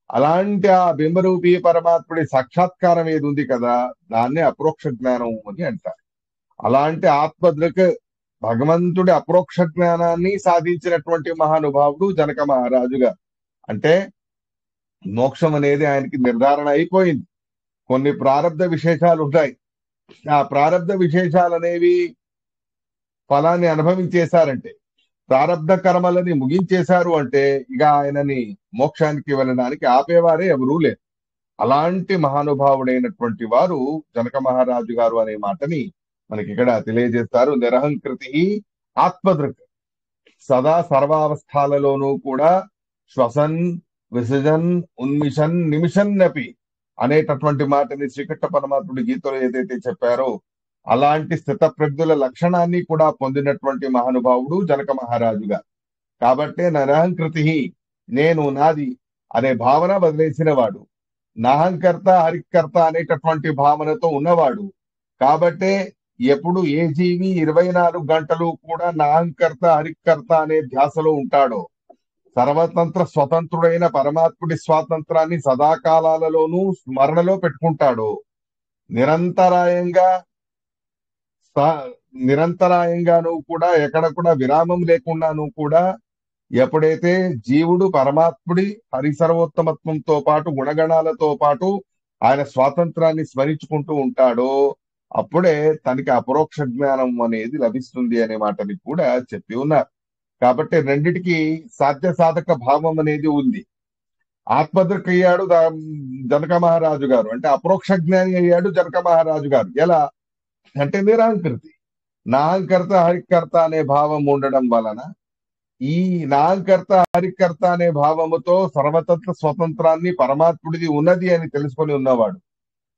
అలాంటి ఆ బింబరూపి పరమాత్ముడి సాక్షాత్కారం ఏది ఉంది కదా, దాన్నే అప్రోక్ష జ్ఞానం అని అంటారు. అలాంటి ఆత్మదృక్ భగవంతుడి అప్రోక్ష జ్ఞానాన్ని సాధించినటువంటి మహానుభావుడు జనక మహారాజుగా. అంటే మోక్షం అనేది ఆయనకి నిర్ధారణ అయిపోయింది. కొన్ని ప్రారబ్ధ విశేషాలు ఉంటాయి. ఆ ప్రారబ్ధ విశేషాలు అనేవి ఫలాన్ని అనుభవించేశారంటే, ప్రారబ్ధ కర్మలని ముగించేశారు అంటే ఇక ఆయనని మోక్షానికి వెళ్ళడానికి ఆపేవారే ఎవరూ లేరు. అలాంటి మహానుభావుడైనటువంటి వారు జనక మహారాజు గారు అనే మాటని మనకి ఇక్కడ తెలియజేస్తారు. నిరహంకృతి ఆత్మదృక్, సదా సర్వావస్థాలలోనూ కూడా శ్వసన్ విసజన్ ఉన్మిషన్ నిమిషన్నపి అనేటటువంటి మాటని శ్రీకృష్ణ పరమాత్ముడి గీతలో ఏదైతే చెప్పారో అలాంటి స్థితప్రజ్ఞుల లక్షణాన్ని కూడా పొందినటువంటి మహానుభావుడు జనక మహారాజు గారు. కాబట్టే నరహంకృతి, నేను నాది అనే భావన వదిలేసిన వాడు, నాహంకర్త హరికర్త అనేటటువంటి భావనతో ఉన్నవాడు. కాబట్టే ఎప్పుడు ఏ జీవి 24 గంటలు కూడా నాహంకర్త హరికర్త అనే ధ్యాసలో ఉంటాడో, సర్వతంత్ర స్వతంత్రుడైన పరమాత్ముడి స్వాతంత్రాన్ని సదాకాలాలలోనూ స్మరణలో పెట్టుకుంటాడో, నిరంతరాయంగాను కూడా ఎక్కడ కూడా విరామం లేకుండాను కూడా ఎప్పుడైతే జీవుడు పరమాత్ముడి హరిసర్వోత్తమత్వంతో పాటు గుణగణాలతో పాటు ఆయన స్వాతంత్రాన్ని స్మరించుకుంటూ ఉంటాడో అప్పుడే తనకి అపరోక్ష జ్ఞానం అనేది లభిస్తుంది అనే మాటని కూడా చెప్పి ఉన్నారు. కాబట్టి రెండిటికి సాధ్య సాధక భావం అనేది ఉంది. ఆత్మదృక్ అయ్యాడు జనక మహారాజు గారు, అంటే అపరోక్ష జ్ఞాని అయ్యాడు జనక మహారాజు గారు. ఎలా అంటే నిరాంకృతి, నాహంకర్త హరికర్త అనే భావం ఉండడం వలన ఈ నాహంకర్త హరికర్త అనే భావముతో సర్వతత్వ స్వతంత్రాన్ని పరమాత్ముడిది ఉన్నది అని తెలుసుకొని ఉన్నవాడు,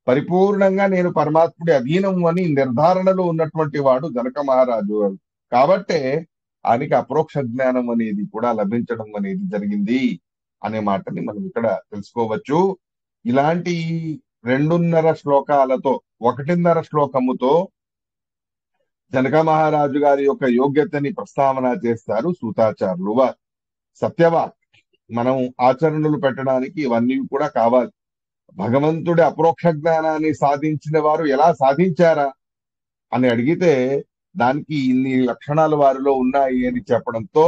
పరిపూర్ణంగా నేను పరమాత్ముడి అధీనం అని నిర్ధారణలో ఉన్నటువంటి వాడు జనక మహారాజు గారు. కాబట్టే ఆయనకి అపరోక్ష జ్ఞానం అనేది కూడా లభించడం అనేది జరిగింది అనే మాటని మనం ఇక్కడ తెలుసుకోవచ్చు. ఇలాంటి 2.5 శ్లోకాలతో 1.5 శ్లోకముతో జనక మహారాజు గారి యొక్క యోగ్యతని ప్రస్తావన చేస్తారు సూతాచారులు వారు. సత్యవాక్, మనం ఆచరణలు పెట్టడానికి ఇవన్నీ కూడా కావాలి. భగవంతుడి అపరోక్ష జ్ఞానాన్ని సాధించిన వారు ఎలా సాధించారా అని అడిగితే దానికి ఇన్ని లక్షణాలు వారిలో ఉన్నాయి అని చెప్పడంతో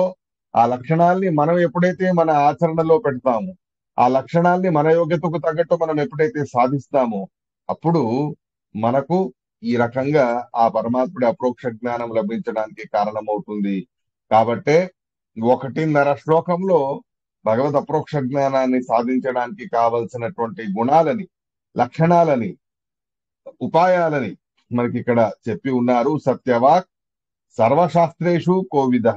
ఆ లక్షణాల్ని మనం ఎప్పుడైతే మన ఆచరణలో పెడతామో, ఆ లక్షణాల్ని మన యోగ్యతకు తగ్గట్టు మనం ఎప్పుడైతే సాధిస్తామో అప్పుడు మనకు ఈ రకంగా ఆ పరమాత్ముడి అపరోక్ష జ్ఞానం లభించడానికి కారణమవుతుంది. కాబట్టే 1.5 శ్లోకంలో భగవద్ అపరోక్ష జ్ఞానాన్ని సాధించడానికి కావలసినటువంటి గుణాలని, లక్షణాలని, ఉపాయాలని మనకి ఇక్కడ చెప్పి ఉన్నారు. సత్యవాక్, సర్వశాస్త్రేషు కోవిద,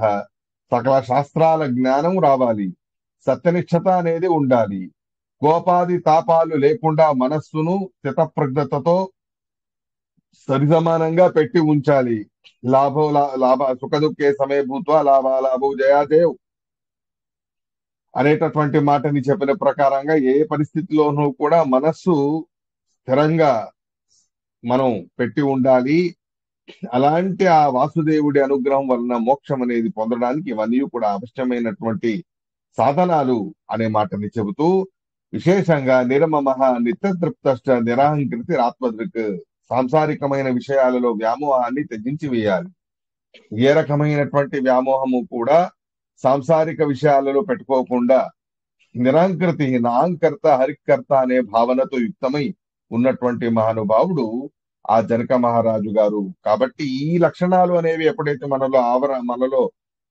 సకల శాస్త్రాల జ్ఞానం రావాలి, సత్యనిష్టత అనేది ఉండాలి, కోపాది తాపాలు లేకుండా మనస్సును స్థితప్రజ్ఞతతో సరిసమానంగా పెట్టి ఉంచాలి. లాభ సుఖదుఖే సమయ భూత్వా లాభాలాభో జయాదేవ్ అనేటటువంటి మాటని చెప్పిన ప్రకారంగా ఏ పరిస్థితిలోనూ కూడా మనస్సు స్థిరంగా మనం పెట్టి ఉండాలి. అలాంటి ఆ వాసుదేవుడి అనుగ్రహం వలన మోక్షం అనేది పొందడానికి ఇవన్నీ కూడా అవశ్యమైనటువంటి సాధనాలు అనే మాటని చెబుతూ విశేషంగా నిర్మమః నిత్యతృప్తశ్చ నిరహంకృతి ఆత్మదృక్. సాంసారికమైన విషయాలలో వ్యామోహాన్ని త్యజించి వేయాలి. ఏ రకమైనటువంటి వ్యామోహము కూడా సాంసారిక విషయాలలో పెట్టుకోకుండా నిరహంకృతి, నాంకర్త హరికర్త అనే భావనతో యుక్తమై ఉన్నటువంటి మహానుభావుడు ఆ జనక మహారాజు గారు. కాబట్టి ఈ లక్షణాలు అనేవి ఎప్పుడైతే మనలో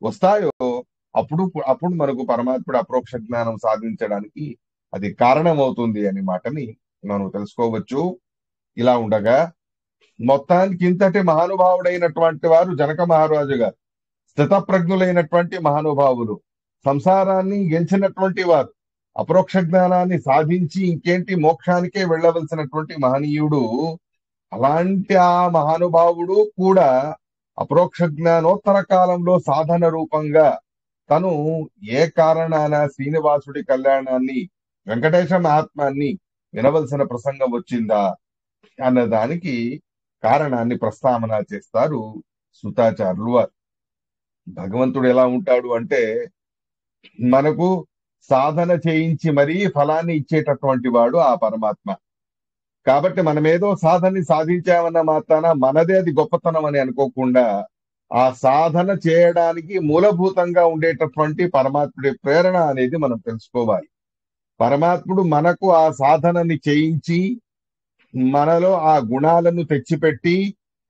వస్తాయో అప్పుడు అప్పుడు మనకు పరమాత్ముడు అప్రోక్ష జ్ఞానం సాధించడానికి అది కారణమవుతుంది అనే మాటని మనం తెలుసుకోవచ్చు. ఇలా ఉండగా మొత్తానికి ఇంతటి మహానుభావుడైనటువంటి వారు జనక మహారాజు గారు, స్థితప్రజ్ఞులైనటువంటి మహానుభావులు, సంసారాన్ని గెలిచినటువంటి వారు, అపరోక్ష జ్ఞానాన్ని సాధించి ఇంకేంటి మోక్షానికే వెళ్ళవలసినటువంటి మహనీయుడు. అలాంటి ఆ మహానుభావుడు కూడా అపరోక్ష జ్ఞానోత్తర కాలంలో సాధన రూపంగా తను ఏ కారణాన శ్రీనివాసుడి కళ్యాణాన్ని, వెంకటేశ మహాత్మాన్ని వినవలసిన ప్రసంగం వచ్చిందా అన్నదానికి కారణాన్ని ప్రస్తావన చేస్తారు సుతాచారులు వారు. భగవంతుడు ఎలా ఉంటాడు అంటే మనకు సాధన చేయించి మరీ ఫలాన్ని ఇచ్చేటటువంటి వాడు ఆ పరమాత్మ. కాబట్టి మనమేదో సాధనని సాధించామన్న మాత్రాన మనదే అది గొప్పతనం అని అనుకోకుండా ఆ సాధన చేయడానికి మూలభూతంగా ఉండేటటువంటి పరమాత్ముడి ప్రేరణ అనేది మనం తెలుసుకోవాలి. పరమాత్ముడు మనకు ఆ సాధనని చేయించి మనలో ఆ గుణాలను తెచ్చిపెట్టి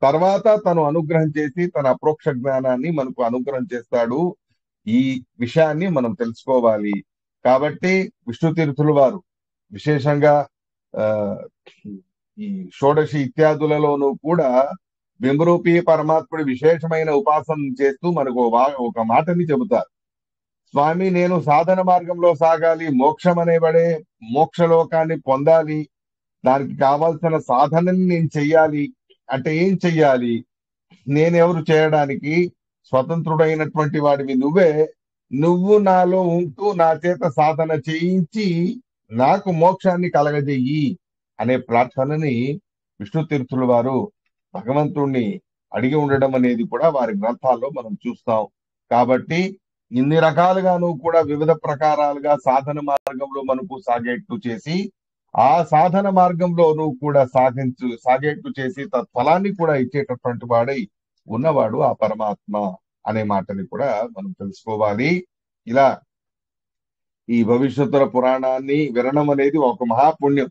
తర్వాత తను అనుగ్రహం చేసి తన అప్రోక్ష జ్ఞానాన్ని మనకు అనుగ్రహం చేస్తాడు. ఈ విషయాన్ని మనం తెలుసుకోవాలి. కాబట్టి విష్ణు తీర్థుల వారు విశేషంగా ఆ ఈ షోడశి ఇత్యాదులలోనూ కూడా బింబరూపి పరమాత్ముడి విశేషమైన ఉపాసన చేస్తూ మనకు ఒక మాటని చెబుతారు. స్వామి, నేను సాధన మార్గంలో సాగాలి, మోక్షం అనేబడే మోక్షలోకాన్ని పొందాలి, దానికి కావాల్సిన సాధనని నేను చెయ్యాలి అంటే ఏం చెయ్యాలి? నేనెవరు చేయడానికి? స్వతంత్రుడైనటువంటి వాడివి నువ్వే. నువ్వు నాలో ఉంటూ నా చేత సాధన చేయించి నాకు మోక్షాన్ని కలగజెయ్యి అనే ప్రార్థనని విష్ణు తీర్థుల వారు భగవంతుణ్ణి అడిగి ఉండడం అనేది కూడా వారి గ్రంథాల్లో మనం చూస్తాం. కాబట్టి ఇన్ని రకాలుగాను కూడా వివిధ ప్రకారాలుగా సాధన మార్గంలో మనకు సాగేట్టు చేసి ఆ సాధన మార్గంలో నువ్వు కూడా సాగేట్టు చేసి తత్ఫలాన్ని కూడా ఇచ్చేటటువంటి వాడై ఉన్నవాడు ఆ పరమాత్మ అనే మాటని కూడా మనం తెలుసుకోవాలి. ఇలా ఈ భవిష్యత్తుల పురాణాన్ని వినడం అనేది ఒక మహాపుణ్యం.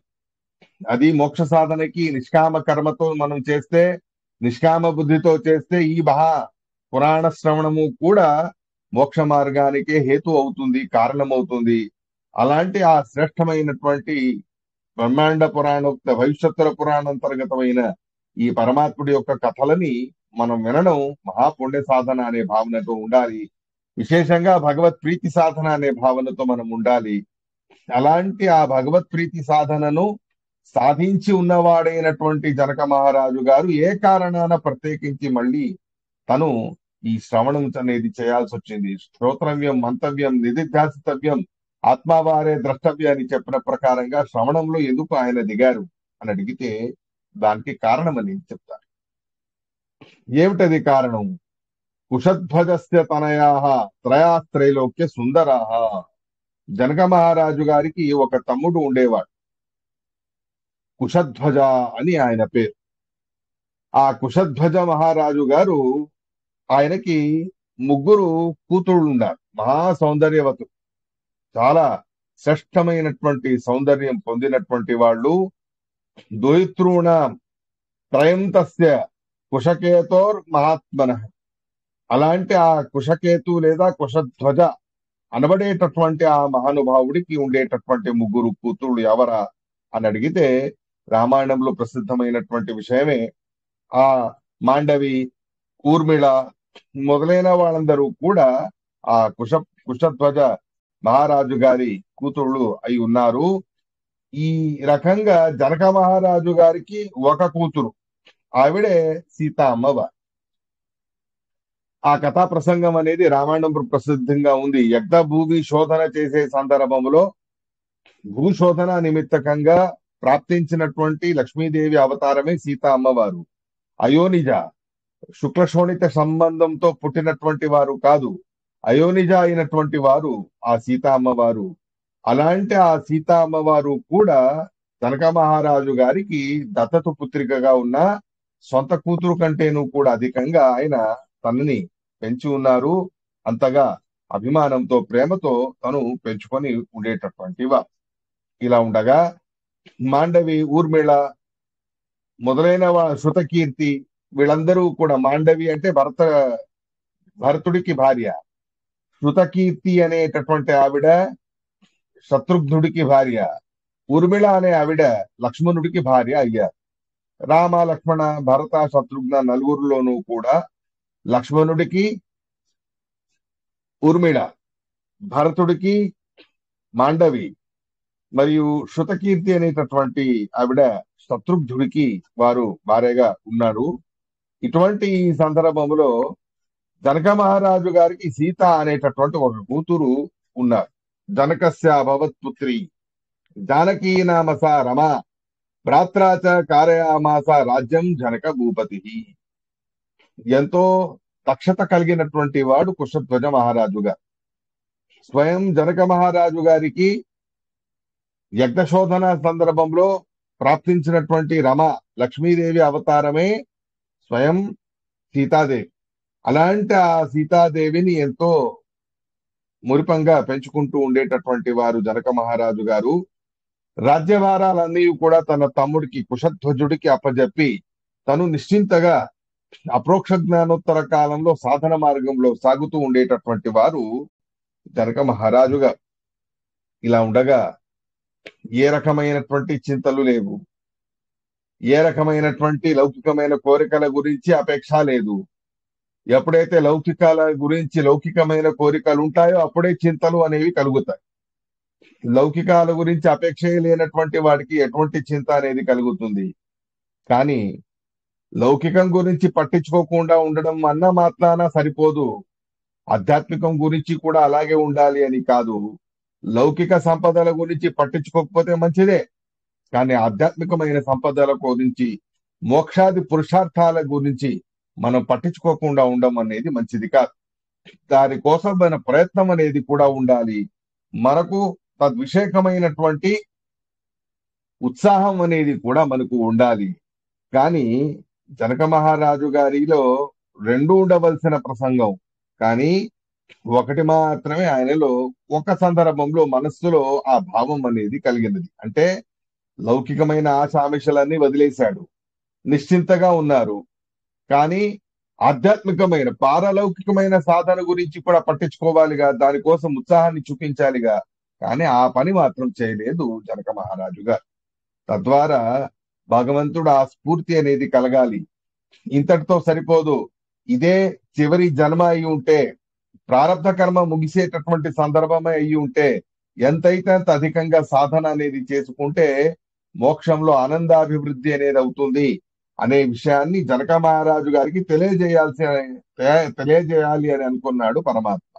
అది మోక్ష సాధనకి నిష్కామ కర్మతో మనం చేస్తే, నిష్కామ బుద్ధితో చేస్తే ఈ పురాణ శ్రవణము కూడా మోక్ష మార్గానికే హేతు అవుతుంది, కారణమవుతుంది. అలాంటి ఆ శ్రేష్టమైనటువంటి బ్రహ్మాండ పురాణోక్త భవిష్యత్తుల పురాణాంతర్గతమైన ఈ పరమాత్ముడి యొక్క కథలని మనం వినడం మహాపుణ్య సాధన అనే భావనతో ఉండాలి. విశేషంగా భగవత్ ప్రీతి సాధన అనే భావనతో మనం ఉండాలి. అలాంటి ఆ భగవత్ ప్రీతి సాధనను సాధించి ఉన్నవాడైనటువంటి జనక మహారాజు గారు ఏ కారణాన ప్రత్యేకించి మళ్ళీ తను ఈ శ్రవణం అనేది చేయాల్సి వచ్చింది? శ్రోత్రవ్యం, మంతవ్యం, నిధిధ్యాసితవ్యం, ఆత్మవారే ద్రష్టవ్య అని చెప్పిన ప్రకారంగా శ్రవణంలో ఎందుకు ఆయన దిగారు అని అడిగితే దానికి కారణం అని చెప్తారు. ఏమిటది కారణం? కుశధ్వజస్య తనయాః త్రయాస్త్రైలోక్య సుందరాః. జనక మహారాజు గారికి ఒక తమ్ముడు ఉండేవాడు, కుశధ్వజ అని ఆయన పేరు. ఆ కుశధ్వజ మహారాజు గారు, ఆయనకి 3 కూతుళ్ళు ఉన్నారు. మహా సౌందర్యవతులు, చాలా శ్రేష్టమైనటువంటి సౌందర్యం పొందినటువంటి వాళ్ళు. ద్వైతృణ త్రయం తస్య కుశకేతోర్ మహాత్మన. అలాంటి ఆ కుశకేతు లేదా కుశధ్వజ అనబడేటటువంటి ఆ మహానుభావుడికి ఉండేటటువంటి 3 కూతుళ్ళు ఎవరా అని అడిగితే రామాయణంలో ప్రసిద్ధమైనటువంటి విషయమే. ఆ మాండవి, ఊర్మిళ మొదలైన వాళ్ళందరూ కూడా ఆ కుశధ్వజ మహారాజు గారి కూతుళ్ళు అయి ఉన్నారు. ఈ రకంగా జనక మహారాజు గారికి ఒక కూతురు, ఆవిడే సీతా అమ్మవారు. ఆ కథా ప్రసంగం అనేది రామాయణంలో ప్రసిద్ధంగా ఉంది. యజ్ఞ భూమి శోధన చేసే సందర్భంలో భూశోధన నిమిత్తకంగా ప్రాప్తించినటువంటి లక్ష్మీదేవి అవతారమే సీతా అమ్మవారు. అయోనిజ, శుక్లశోణిత సంబంధంతో పుట్టినటువంటి వారు కాదు, అయోనిజ అయినటువంటి వారు ఆ సీతా అమ్మవారు. అలాంటి ఆ సీతా అమ్మవారు కూడా జనక మహారాజు గారికి దత్తత పుత్రికగా ఉన్న సొంత కూతురు కంటేను కూడా అధికంగా ఆయన తనని పెంచి ఉన్నారు. అంతగా అభిమానంతో ప్రేమతో తను పెంచుకొని ఉండేటటువంటి ఇలా ఉండగా మాండవి, ఊర్మిళ మొదలైన శృతకీర్తి వీళ్ళందరూ కూడా, మాండవి అంటే భరతుడికి భార్య, శృతకీర్తి అనేటటువంటి ఆవిడ శత్రుఘ్నుడికి భార్య, ఊర్మిళ అనే ఆవిడ లక్ష్మణుడికి భార్య అయ్యారు. రామ, లక్ష్మణ, భరత, శత్రుఘ్న నలుగురిలోనూ కూడా లక్ష్మణుడికి ఊర్మిళ, భరతుడికి మాండవి మరియు శృతకీర్తి అనేటటువంటి ఆవిడ శత్రుఘ్నుడికి వారు భార్యగా ఉన్నారు. ఇటువంటి ఈ సందర్భంలో జనక మహారాజు గారికి సీత అనేటటువంటి ఒక కూతురు ఉన్నారు. జనకస్య భవత్పుత్రి జానకీ నామ సా రమ భ్రాత్రాచ కారయామాస రాజ్యం జనక భూపతి. ఎంతో దక్షత కలిగినటువంటి వాడు కుశధ్వజ మహారాజు గారు. స్వయం జనక మహారాజు గారికి యజ్ఞశోధన సందర్భంలో ప్రాప్తించినటువంటి రమ లక్ష్మీదేవి అవతారమే స్వయం సీతాదేవి. అలాంటి ఆ సీతాదేవిని ఎంతో మురిపంగా పెంచుకుంటూ ఉండేటటువంటి వారు జనక మహారాజు గారు. రాజ్యభారాలన్నీ కూడా తన తమ్ముడికి కుశధ్వజుడికి అప్పజెప్పి తను నిశ్చింతగా అప్రోక్ష జ్ఞానోత్తర కాలంలో సాధన మార్గంలో సాగుతూ ఉండేటటువంటి వారు జనక మహారాజు గారు. ఇలా ఉండగా ఏ రకమైనటువంటి చింతలు లేవు, ఏ రకమైనటువంటి లౌకికమైన కోరికల గురించి అపేక్ష లేదు. ఎప్పుడైతే లౌకికాల గురించి లౌకికమైన కోరికలు ఉంటాయో అప్పుడే చింతలు అనేవి కలుగుతాయి. లౌకికాల గురించి అపేక్ష లేనటువంటి వాడికి ఎటువంటి చింత అనేది కలుగుతుంది. కానీ లౌకికం గురించి పట్టించుకోకుండా ఉండడం అన్న మాత్రాన సరిపోదు. ఆధ్యాత్మికం గురించి కూడా అలాగే ఉండాలి అని కాదు. లౌకిక సంపదల గురించి పట్టించుకోకపోతే మంచిదే, కానీ ఆధ్యాత్మికమైన సంపదల గురించి, మోక్షాది పురుషార్థాల గురించి మనం పట్టించుకోకుండా ఉండడం అనేది మంచిది కాదు. దానికోసమైన ప్రయత్నం అనేది కూడా ఉండాలి. మనకు తద్విషేకమైనటువంటి ఉత్సాహం అనేది కూడా మనకు ఉండాలి. కానీ జనక మహారాజు గారిలో రెండు ఉండవలసిన ప్రసంగం, కానీ ఒకటి మాత్రమే ఆయనలో ఒక సందర్భంలో మనస్సులో ఆ భావం అనేది కలిగినది. అంటే లౌకికమైన ఆశామిషలన్నీ వదిలేశాడు, నిశ్చింతగా ఉన్నారు. కానీ ఆధ్యాత్మికమైన పారలౌకికమైన సాధన గురించి కూడా పట్టించుకోవాలిగా, దానికోసం ఉత్సాహాన్ని చూపించాలిగా. కానీ ఆ పని మాత్రం చేయలేదు జనక మహారాజు గారు. తద్వారా భగవంతుడు ఆ స్ఫూర్తి అనేది కలగాలి. ఇంతటితో సరిపోదు. ఇదే చివరి జన్మ అయి ఉంటే, ప్రారంభ కర్మ ముగిసేటటువంటి సందర్భమే అయి ఉంటే, ఎంతైతే అంత అధికంగా సాధన అనేది చేసుకుంటే మోక్షంలో ఆనందాభివృద్ధి అనేది అవుతుంది అనే విషయాన్ని జనక మహారాజు గారికి తెలియజేయాలి అని అనుకున్నాడు పరమాత్మ.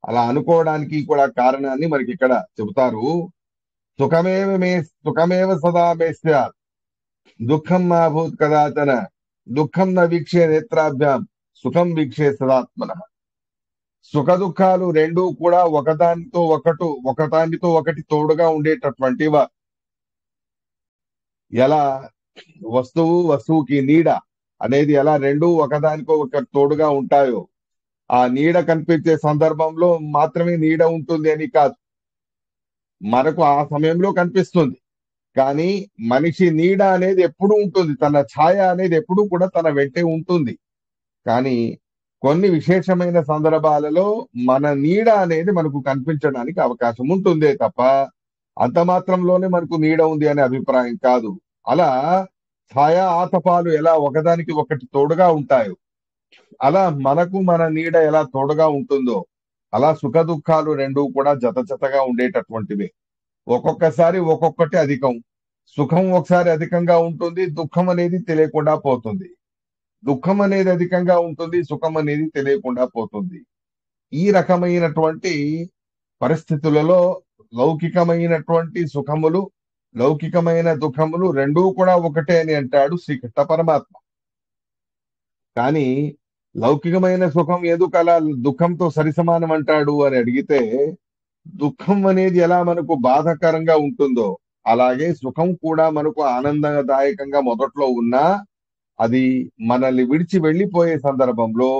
అలా అనుకోవడానికి కూడా కారణాన్ని మనకి ఇక్కడ చెబుతారు. సుఖమేవ సదా మే స్యాత్ దుఃఖం మా భూత్ కదాచన దుఃఖం న వీక్షే నేత్రాభ్యాం సుఖం వీక్షే సదాత్మన. సుఖ దుఃఖాలు రెండూ కూడా ఒకదానితో ఒకటి తోడుగా ఉండేటటువంటివా. ఎలా వస్తువుకి నీడ అనేది ఎలా రెండూ ఒకదానికో ఒక తోడుగా ఉంటాయో, ఆ నీడ కనిపించే సందర్భంలో మాత్రమే నీడ ఉంటుంది అని కాదు, మనకు ఆ సమయంలో కనిపిస్తుంది. కానీ మనిషి నీడ అనేది ఎప్పుడు ఉంటుంది, తన ఛాయ అనేది ఎప్పుడు కూడా తన వెంటే ఉంటుంది. కానీ కొన్ని విశేషమైన సందర్భాలలో మన నీడ అనేది మనకు కనిపించడానికి అవకాశం ఉంటుందే తప్ప అంత మాత్రంలోనే మనకు నీడ ఉంది అనే అభిప్రాయం కాదు. అలా ఛాయా ఆతపాలు ఎలా ఒకదానికి ఒకటి తోడుగా ఉంటాయో, అలా మనకు మన నీడ ఎలా తోడుగా ఉంటుందో, అలా సుఖ దుఃఖాలు రెండూ కూడా జతగా ఉండేటటువంటివే. ఒక్కొక్కసారి ఒక్కొక్కటి అధికం. సుఖం ఒకసారి అధికంగా ఉంటుంది, దుఃఖం అనేది తెలియకుండా పోతుంది. దుఃఖం అనేది అధికంగా ఉంటుంది, సుఖం అనేది తెలియకుండా పోతుంది. ఈ రకమైనటువంటి పరిస్థితులలో లౌకికమైనటువంటి సుఖములు, లౌకికమైన దుఃఖములు రెండూ కూడా ఒకటే అని అంటాడు శ్రీకృష్ణ పరమాత్మ. కానీ లౌకికమైన సుఖం ఎందుకు అలా దుఃఖంతో సరిసమానం అంటాడు అని అడిగితే, దుఃఖం అనేది ఎలా మనకు బాధాకరంగా ఉంటుందో అలాగే సుఖం కూడా మనకు ఆనందదాయకంగా మొదట్లో ఉన్నా అది మనల్ని విడిచి వెళ్లిపోయే సందర్భంలో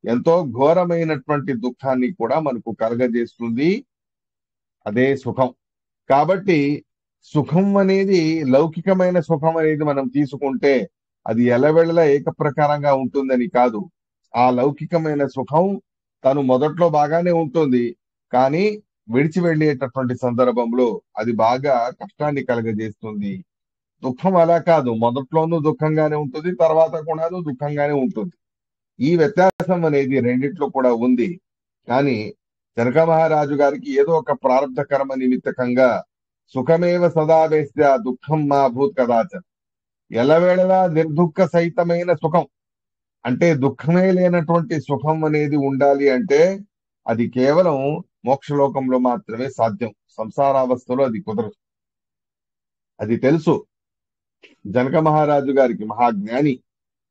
ఎంతో ఘోరమైనటువంటి దుఃఖాన్ని కూడా మనకు కలగజేస్తుంది అదే సుఖం. కాబట్టి సుఖం అనేది లౌకికమైన సుఖం అనేది మనం తీసుకుంటే అది ఎల్లవేళలా ఏకప్రకారంగా ఉంటుందని కాదు. ఆ లౌకికమైన సుఖం తను మొదట్లో బాగానే ఉంటుంది, కానీ విడిచి వెళ్ళేటటువంటి సందర్భంలో అది బాగా కష్టాన్ని కలగజేస్తుంది. దుఃఖం అలా కాదు, మొదట్లోనూ దుఃఖంగానే ఉంటుంది, తర్వాత కూడా దుఃఖంగానే ఉంటుంది. ఈ వ్యత్యాసం అనేది రెండిట్లో కూడా ఉంది. కానీ జనక మహారాజు గారికి ఏదో ఒక ప్రారంధ కర్మ నిమిత్తకంగా సుఖమేవ సదా వేస్య దుఃఖం మా భూత్ కదాచ, ఎల్లవేళలా నిర్దుఃఖ సహితమైన సుఖం అంటే దుఃఖమే లేనటువంటి సుఖం అనేది ఉండాలి అంటే అది కేవలం మోక్షలోకంలో మాత్రమే సాధ్యం. సంసారావస్థలో అది కుదరదు. అది తెలుసు జనక మహారాజు గారికి, మహాజ్ఞాని.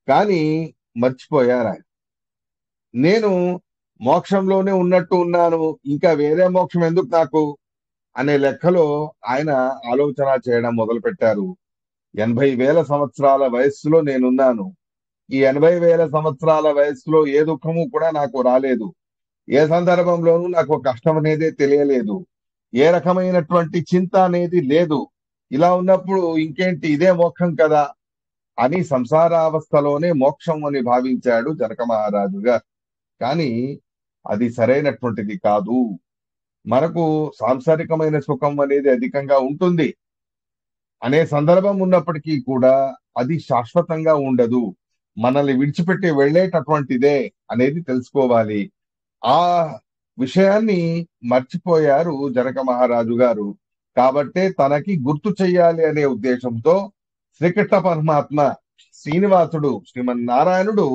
కానీ మర్చిపోయారు ఆయన. నేను మోక్షంలోనే ఉన్నట్టు ఉన్నాను, ఇంకా వేరే మోక్షం ఎందుకు నాకు అనే లెక్కలో ఆయన ఆలోచన చేయడం మొదలు పెట్టారు. 80,000 సంవత్సరాల వయస్సులో నేనున్నాను. ఈ 80,000 సంవత్సరాల వయస్సులో ఏ దుఃఖము కూడా నాకు రాలేదు. ఏ సందర్భంలోనూ నాకు కష్టం అనేదే తెలియలేదు. ఏ రకమైనటువంటి చింత అనేది లేదు. ఇలా ఉన్నప్పుడు ఇంకేంటి, ఇదే మోక్షం కదా అని సంసారావస్థలోనే మోక్షం అని భావించాడు జనక మహారాజు గారు. కానీ అది సరైనటువంటిది కాదు. మనకు సాంసారికమైన సుఖం అనేది అధికంగా ఉంటుంది అనే సందర్భం ఉన్నప్పటికీ కూడా అది శాశ్వతంగా ఉండదు, మనల్ని విడిచిపెట్టి వెళ్ళేటటువంటిదే అనేది తెలుసుకోవాలి. ఆ విషయాన్ని మర్చిపోయారు జనక మహారాజు గారు. కాబట్టే తనకి గుర్తు చెయ్యాలి అనే ఉద్దేశంతో శ్రీకృష్ణ పరమాత్మ, శ్రీనివాసుడు, శ్రీమన్నారాయణుడు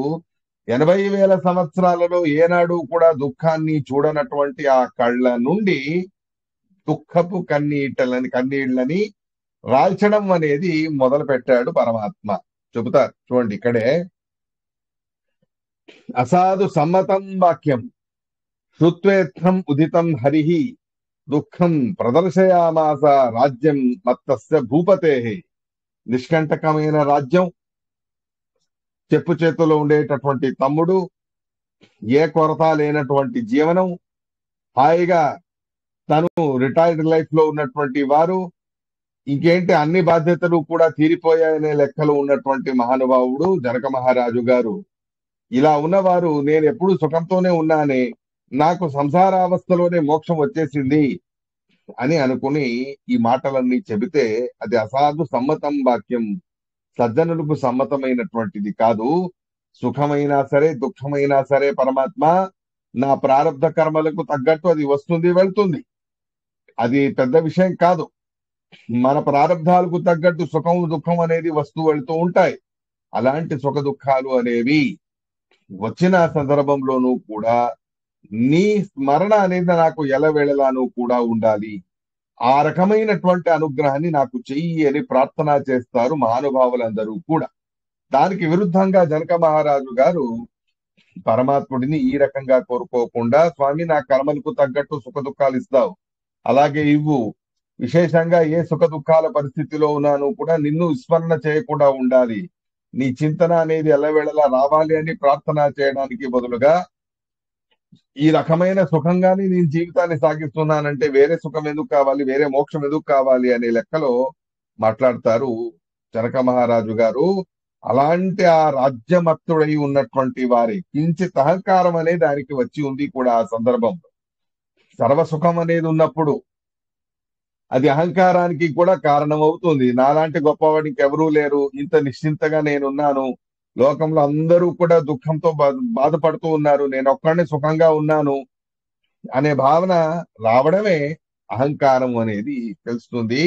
80,000 సంవత్సరాలలో ఏనాడు కూడా దుఃఖాన్ని చూడనటువంటి ఆ కళ్ళ నుండి దుఃఖపు కన్నీళ్లని రాల్చడం అనేది మొదలు పెట్టాడు పరమాత్మ. చెబుతారు చూడండి ఇక్కడే, అసాధు సమ్మతం వాక్యం శ్రుత్వేత్థం ఉదితం హరిహి దుఃఖం ప్రదర్శయామాస రాజ్యం మత్తస్య భూపతే. నిష్కంటకమైన రాజ్యం, చెప్పు చేతుల్లో ఉండేటటువంటి తమ్ముడు, ఏ కొరత లేనటువంటి జీవనం, హాయిగా తను రిటైర్డ్ లైఫ్ లో ఉన్నటువంటి వారు, ఇంకేంటి అన్ని బాధ్యతలు కూడా తీరిపోయాయనే లెక్కలు ఉన్నటువంటి మహానుభావుడు జనక మహారాజు గారు. ఇలా ఉన్నవారు నేను ఎప్పుడు సుఖంతోనే ఉన్నానే, నాకు సంసారావస్థలోనే మోక్షం వచ్చేసింది అని అనుకుని ఈ మాటలన్నీ చెబితే అది అసాధు సమ్మతం వాక్యం, సజ్జనులకు సమ్మతమైనటువంటిది కాదు. సుఖమైనా సరే దుఃఖమైనా సరే పరమాత్మ నా ప్రారంధ కర్మలకు తగ్గట్టు అది వస్తుంది వెళ్తుంది, అది పెద్ద విషయం కాదు. మన ప్రారంధాలకు తగ్గట్టు సుఖం దుఃఖం అనేది వస్తూ వెళ్తూ ఉంటాయి. అలాంటి సుఖ దుఃఖాలు అనేవి వచ్చిన సందర్భంలోనూ కూడా నీ స్మరణ అనేది నాకు ఎలవేళలాను కూడా ఉండాలి, ఆ రకమైనటువంటి అనుగ్రహాన్ని నాకు చెయ్యి అని ప్రార్థన చేస్తారు మహానుభావులందరూ కూడా. దానికి విరుద్ధంగా జనక మహారాజు గారు పరమాత్ముడిని ఈ రకంగా కోరుకోకుండా, స్వామి నా కర్మలకు తగ్గట్టు సుఖ దుఃఖాలు ఇస్తావు, అలాగే ఇవ్వు, విశేషంగా ఏ సుఖ దుఃఖాల పరిస్థితిలో ఉన్నాను కూడా నిన్ను విస్మరణ చేయకుండా ఉండాలి, నీ చింతన అనేది ఎల్లవేళలా రావాలి అని ప్రార్థన చేయడానికి బదులుగా ఈ రకమైన సుఖంగానే నేను జీవితాన్ని సాగిస్తున్నానంటే వేరే సుఖం ఎందుకు కావాలి, వేరే మోక్షం ఎందుకు కావాలి అనే లెక్కలో మాట్లాడతారు జనక మహారాజు గారు. అలాంటి ఆ రాజ్యమత్తుడై ఉన్నటువంటి వారి కించిత్ అహంకారం అనేది దానికి వచ్చి ఉంది కూడా. ఆ సందర్భంలో సర్వసుఖం అనేది ఉన్నప్పుడు అది అహంకారానికి కూడా కారణం అవుతుంది. నాలాంటి గొప్పవాడికి ఎవరూ లేరు, ఇంత నిశ్చింతగా నేనున్నాను, లోకంలో అందరూ కూడా దుఃఖంతో బాధపడుతూ ఉన్నారు, నేను ఒక్కడిని సుఖంగా ఉన్నాను అనే భావన రావడమే అహంకారం అనేది తెలుస్తుంది.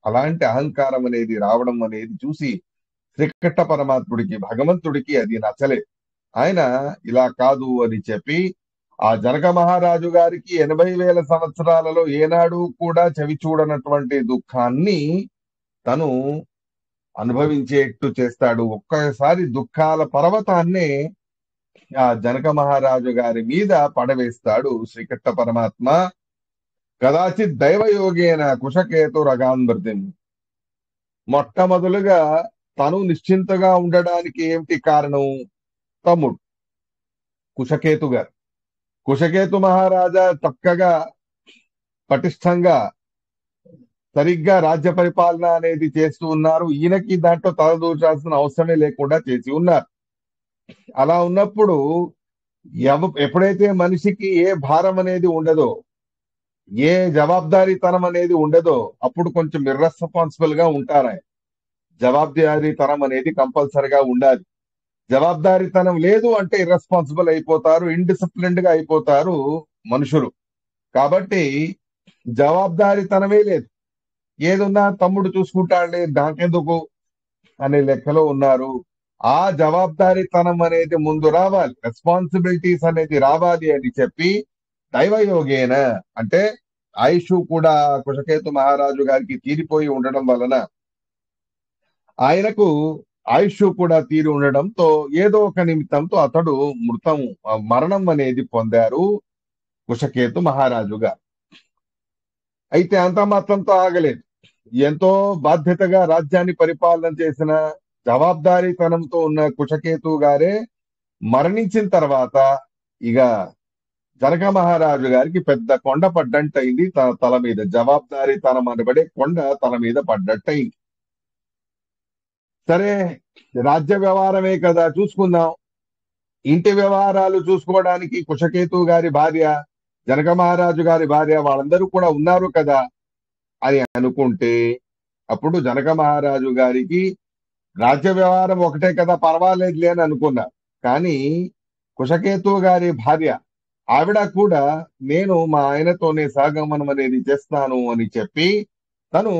అలాంటి అహంకారం అనేది రావడం అనేది చూసి శ్రీకృష్ణ పరమాత్ముడికి, భగవంతుడికి అది నచ్చలేదు. ఆయన ఇలా కాదు అని చెప్పి ఆ జనక మహారాజు గారికి 80,000 సంవత్సరాలలో ఏనాడు కూడా చవి చూడనటువంటి దుఃఖాన్ని తను అనుభవించేట్టు చేస్తాడు. ఒక్కసారి దుఃఖాల పర్వతాన్నే ఆ జనక మహారాజు గారి మీద పడవేస్తాడు శ్రీకృష్ణ పరమాత్మ. కదాచిత్ దైవయోగేన కుశకేతు రగాన్మృతిం. మొట్టమొదలుగా తను నిశ్చింతగా ఉండడానికి ఏమిటి కారణం? తమ్ముడు కుశకేతు గారు. కుశకేతు మహారాజా చక్కగా పటిష్టంగా సరిగ్గా రాజ్య పరిపాలన అనేది చేస్తూ ఉన్నారు. ఈయనకి దాంట్లో తలదూచాల్సిన అవసరమే లేకుండా చేసి ఉన్నారు. అలా ఉన్నప్పుడు ఎప్పుడైతే మనిషికి ఏ భారం అనేది ఉండదో, ఏ జవాబుదారీతనం అనేది ఉండదో, అప్పుడు కొంచెం ఇర్రెస్పాన్సిబుల్ గా ఉంటారు ఆయన. జవాబుదారీతనం అనేది కంపల్సరిగా ఉండాలి. జవాబుదారీతనం లేదు అంటే ఇర్రెస్పాన్సిబుల్ అయిపోతారు, ఇండిసిప్లిన్డ్ గా అయిపోతారు మనుషులు. కాబట్టి జవాబుదారీతనమే లేదు. ఏదున్నా తమ్ముడు చూసుకుంటాడులే నాకెందుకు అనే లెక్కలో ఉన్నారు. ఆ జవాబుదారీతనం అనేది ముందు రావాలి, రెస్పాన్సిబిలిటీస్ అనేది రావాలి అని చెప్పి దైవయోగేన అంటే ఆయుష్ కూడా కుశకేతు మహారాజు గారికి తీరిపోయి ఉండడం వలన, ఆయనకు ఆయుష్ కూడా తీరి ఉండడంతో ఏదో ఒక నిమిత్తంతో అతడు మరణం అనేది పొందారు కుశకేతు మహారాజు గారు. అయితే అంత మాత్రంతో ఆగలేదు. ఎంతో బాధ్యతగా రాజ్యాన్ని పరిపాలన చేసిన జవాబుదారీతనంతో ఉన్న కుశకేతు గారే మరణించిన తర్వాత ఇక జనక మహారాజు గారికి పెద్ద కొండ పడ్డంటయింది. తన తల మీద జవాబుదారీతనం అనబడే కొండ తల మీద పడ్డట్టయింది. సరే, రాజ్య వ్యవహారమే కదా చూసుకుందాం. ఇంటి వ్యవహారాలు చూసుకోవడానికి కుశకేతు గారి భార్య, జనక మహారాజు గారి భార్య వాళ్ళందరూ కూడా ఉన్నారు కదా అని అనుకుంటే, అప్పుడు జనక మహారాజు గారికి రాజ్య వ్యవహారం ఒకటే కదా పర్వాలేదులే అని అనుకున్నారు. కానీ కుశకేతు గారి భార్య ఆవిడ కూడా నేను మా ఆయనతోనే సాగమనం అనేది చేస్తాను అని చెప్పి తను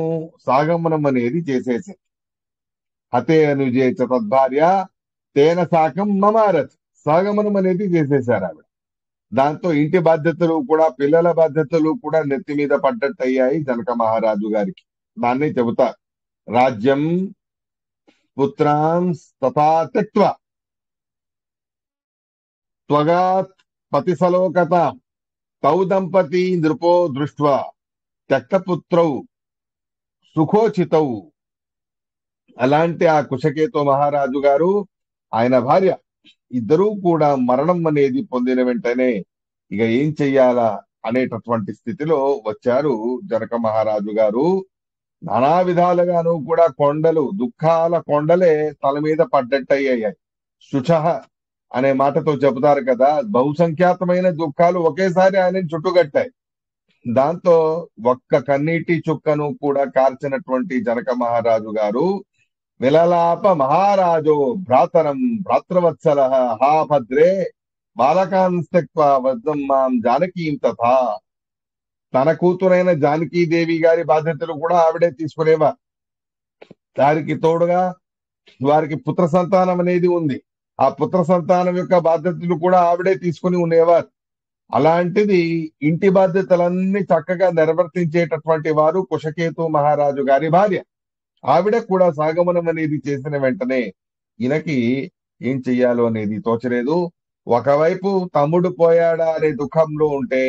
సాగమనం అనేది చేసేసింది. హతే అనుజే చ తద్భార్య తేన సాకం మమారత్. సాగమనం అనేది చేసేశారు ఆవిడ. దాంతో ఇంటి బాధ్యతలు కూడా, పిల్లల బాధ్యతలు కూడా నెత్తి మీద పడ్డట్టయ్యాయి జనక మహారాజు గారికి. దాన్నే చెబుతారు రాజ్యం పుత్రాం తథా త్యక్త్వా త్వగాత్ పతిసలోకత తౌ దంపతి నృపో దృష్ట్వా త్యక్తపుత్రౌ సుఖోచితౌ. అలాంటి ఆ కుశకేతు మహారాజు గారు, ఆయన భార్య ఇద్దరూ కూడా మరణం అనేది పొందిన వెంటనే ఇక ఏం చెయ్యాలా అనేటటువంటి స్థితిలో వచ్చారు జనక మహారాజు గారు. నానా విధాలుగాను కూడా కొండలు, దుఃఖాల కొండలే తల మీద పడ్డట్టయ్యాయి. శుచహ అనే మాటతో చెబుతారు కదా, బహుసంఖ్యాతమైన దుఃఖాలు ఒకేసారి ఆయనని చుట్టుగట్టాయి. దాంతో ఒక్క కన్నీటి చుక్కను కూడా కార్చినటువంటి జనక మహారాజు గారు విలలాప మహారాజో భ్రాతరం భ్రాతృవత్సల హా భద్రే బాలకాన్ త్యక్త్వా వద్దం మాం జానకీం తథా. తన కూతురైన జానకీదేవి గారి బాధ్యతలు కూడా ఆవిడే తీసుకునేవారు. దానికి తోడుగా వారికి పుత్ర సంతానం అనేది ఉంది. ఆ పుత్ర సంతానం యొక్క బాధ్యతలు కూడా ఆవిడే తీసుకుని ఉండేవారు. అలాంటిది ఇంటి బాధ్యతలన్నీ చక్కగా నిర్వర్తించేటటువంటి వారు కుశకేతు మహారాజు గారి భార్య. ఆవిడ కూడా సాగమనం అనేది చేసిన వెంటనే ఈయనకి ఏం చెయ్యాలో అనేది తోచలేదు. ఒకవైపు తమ్ముడు పోయాడా అనే దుఃఖంలో ఉంటే,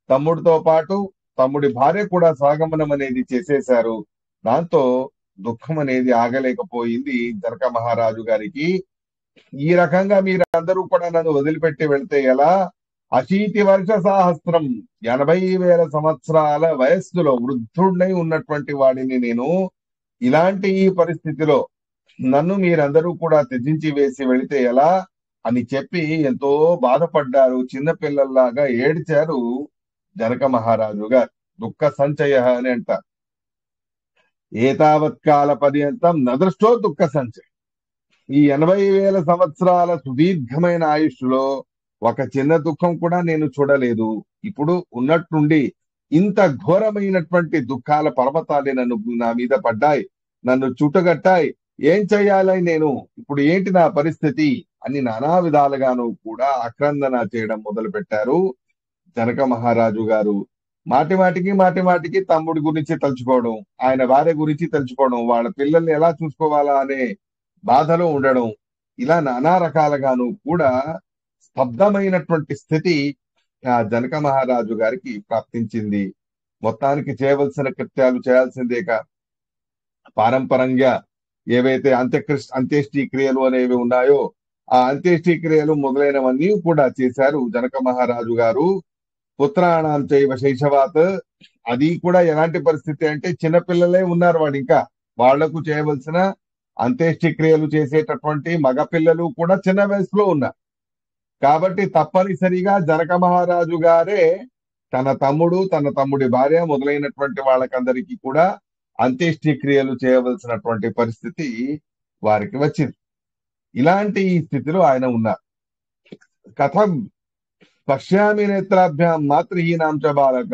తమ్ముడితో పాటు తమ్ముడి భార్య కూడా సాగమనం అనేది చేసేశారు. దాంతో దుఃఖం అనేది ఆగలేకపోయింది జనక మహారాజు గారికి. ఈ రకంగా మీరందరూ కూడా నన్ను వదిలిపెట్టి వెళ్తే ఎలా? అశీతి వర్ష సాహస్రం 80,000 సంవత్సరాల వయస్సులో వృద్ధుడినై ఉన్నటువంటి వాడిని నేను ఇలాంటి ఈ పరిస్థితిలో నన్ను మీరందరూ కూడా త్యజించి వేసి వెళితే ఎలా అని చెప్పి ఎంతో బాధపడ్డారు. చిన్నపిల్లల్లాగా ఏడ్చారు జనక మహారాజు గారు. దుఃఖ సంచయ అని అంటారు. ఏతావత్కాల పర్యంతం నదృష్టో దుఃఖ సంచయ. ఈ 80,000 సంవత్సరాల సుదీర్ఘమైన ఆయుష్లో ఒక చిన్న దుఃఖం కూడా నేను చూడలేదు. ఇప్పుడు ఉన్నట్టుండి ఇంత ఘోరమైనటువంటి దుఃఖాల పర్వతాలే నా మీద పడ్డాయి, నన్ను చుట్టుగట్టాయి. ఏం చెయ్యాలని నేను ఇప్పుడు, ఏంటి నా పరిస్థితి అని నానా విధాలుగాను కూడా ఆక్రందన చేయడం మొదలు పెట్టారు జనక మహారాజు గారు. మాటి మాటికి తమ్ముడి గురించి తలుచుకోవడం, ఆయన భార్య గురించి తలుచుకోవడం, వాళ్ళ పిల్లల్ని ఎలా చూసుకోవాలా అనే బాధలో ఉండడం, ఇలా నానా రకాలుగాను కూడా స్తబ్దమైనటువంటి స్థితి ఆ జనక మహారాజు గారికి ప్రాప్తించింది. మొత్తానికి చేయవలసిన కృత్యాలు చేయాల్సిందేక పారంపరంగా ఏవైతే అంత్యేష్టి క్రియలు అనేవి ఉన్నాయో ఆ అంత్యేష్టి క్రియలు మొదలైనవన్నీ కూడా చేశారు జనక మహారాజు గారు. పుత్రాణం చైవ శైశవాత్, అది కూడా ఎలాంటి పరిస్థితి అంటే చిన్నపిల్లలే ఉన్నారు వాడు ఇంకా, వాళ్లకు చేయవలసిన అంత్యేష్టి క్రియలు చేసేటటువంటి మగపిల్లలు కూడా చిన్న వయసులో ఉన్నారు. కాబట్టి తప్పనిసరిగా జనక మహారాజు గారే తన తమ్ముడు, తన తమ్ముడి భార్య మొదలైనటువంటి వాళ్ళకందరికీ కూడా అంత్యేష్టి క్రియలు చేయవలసినటువంటి పరిస్థితి వారికి వచ్చింది. ఇలాంటి స్థితిలో ఆయన ఉన్నారు. కథం పశ్యామి నేత్రాభ్యాం మాతృహీనాం చ బాలక,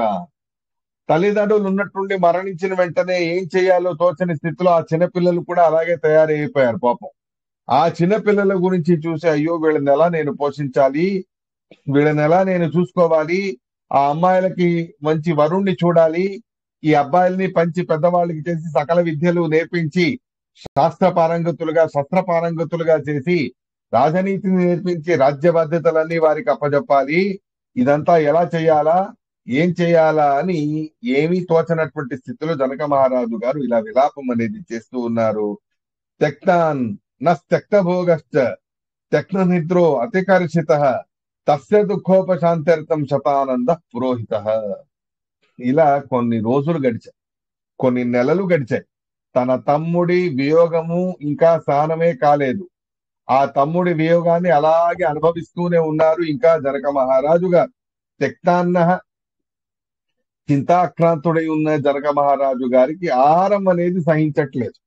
తల్లిదండ్రులు ఉన్నట్టుండి మరణించిన వెంటనే ఏం చేయాలో తోచని స్థితిలో ఆ చిన్నపిల్లలు కూడా అలాగే తయారైపోయారు పాపం. ఆ చిన్నపిల్లల గురించి చూసి అయ్యో వీళ్ళని ఎలా నేను పోషించాలి, వీళ్ళని ఎలా నేను చూసుకోవాలి, ఆ అమ్మాయిలకి మంచి వరుణ్ణి చూడాలి, ఈ అబ్బాయిల్ని పంచి పెద్దవాళ్ళకి చేసి సకల విద్యలు నేర్పించి శస్త్ర పారంగతులుగా చేసి రాజనీతిని నేర్పించి రాజ్య బాధ్యతలన్నీ వారికి అప్పజెప్పాలి. ఇదంతా ఎలా చేయాలా, ఏం చేయాలా అని ఏమీ తోచనటువంటి స్థితిలో జనక మహారాజు గారు ఇలా విలాపం అనేది చేస్తూ ఉన్నారు. త్యక్తాన్ నక్త భోగశ్చ త్యక్న నిద్రో అతికర్షిత తస్య దుఃఖోపశాంత్యర్థం శతానంద పురోహిత. ఇలా కొన్ని రోజులు గడిచాయి, కొన్ని నెలలు గడిచాయి. తన తమ్ముడి వియోగము ఇంకా స్నానమే కాలేదు. ఆ తమ్ముడి వియోగాన్ని అలాగే అనుభవిస్తూనే ఉన్నారు ఇంకా జనక మహారాజు గారు. త్యక్తాన్న చింతాక్రాంతుడై ఉన్న జనక మహారాజు గారికి ఆహారం అనేది సహించట్లేదు.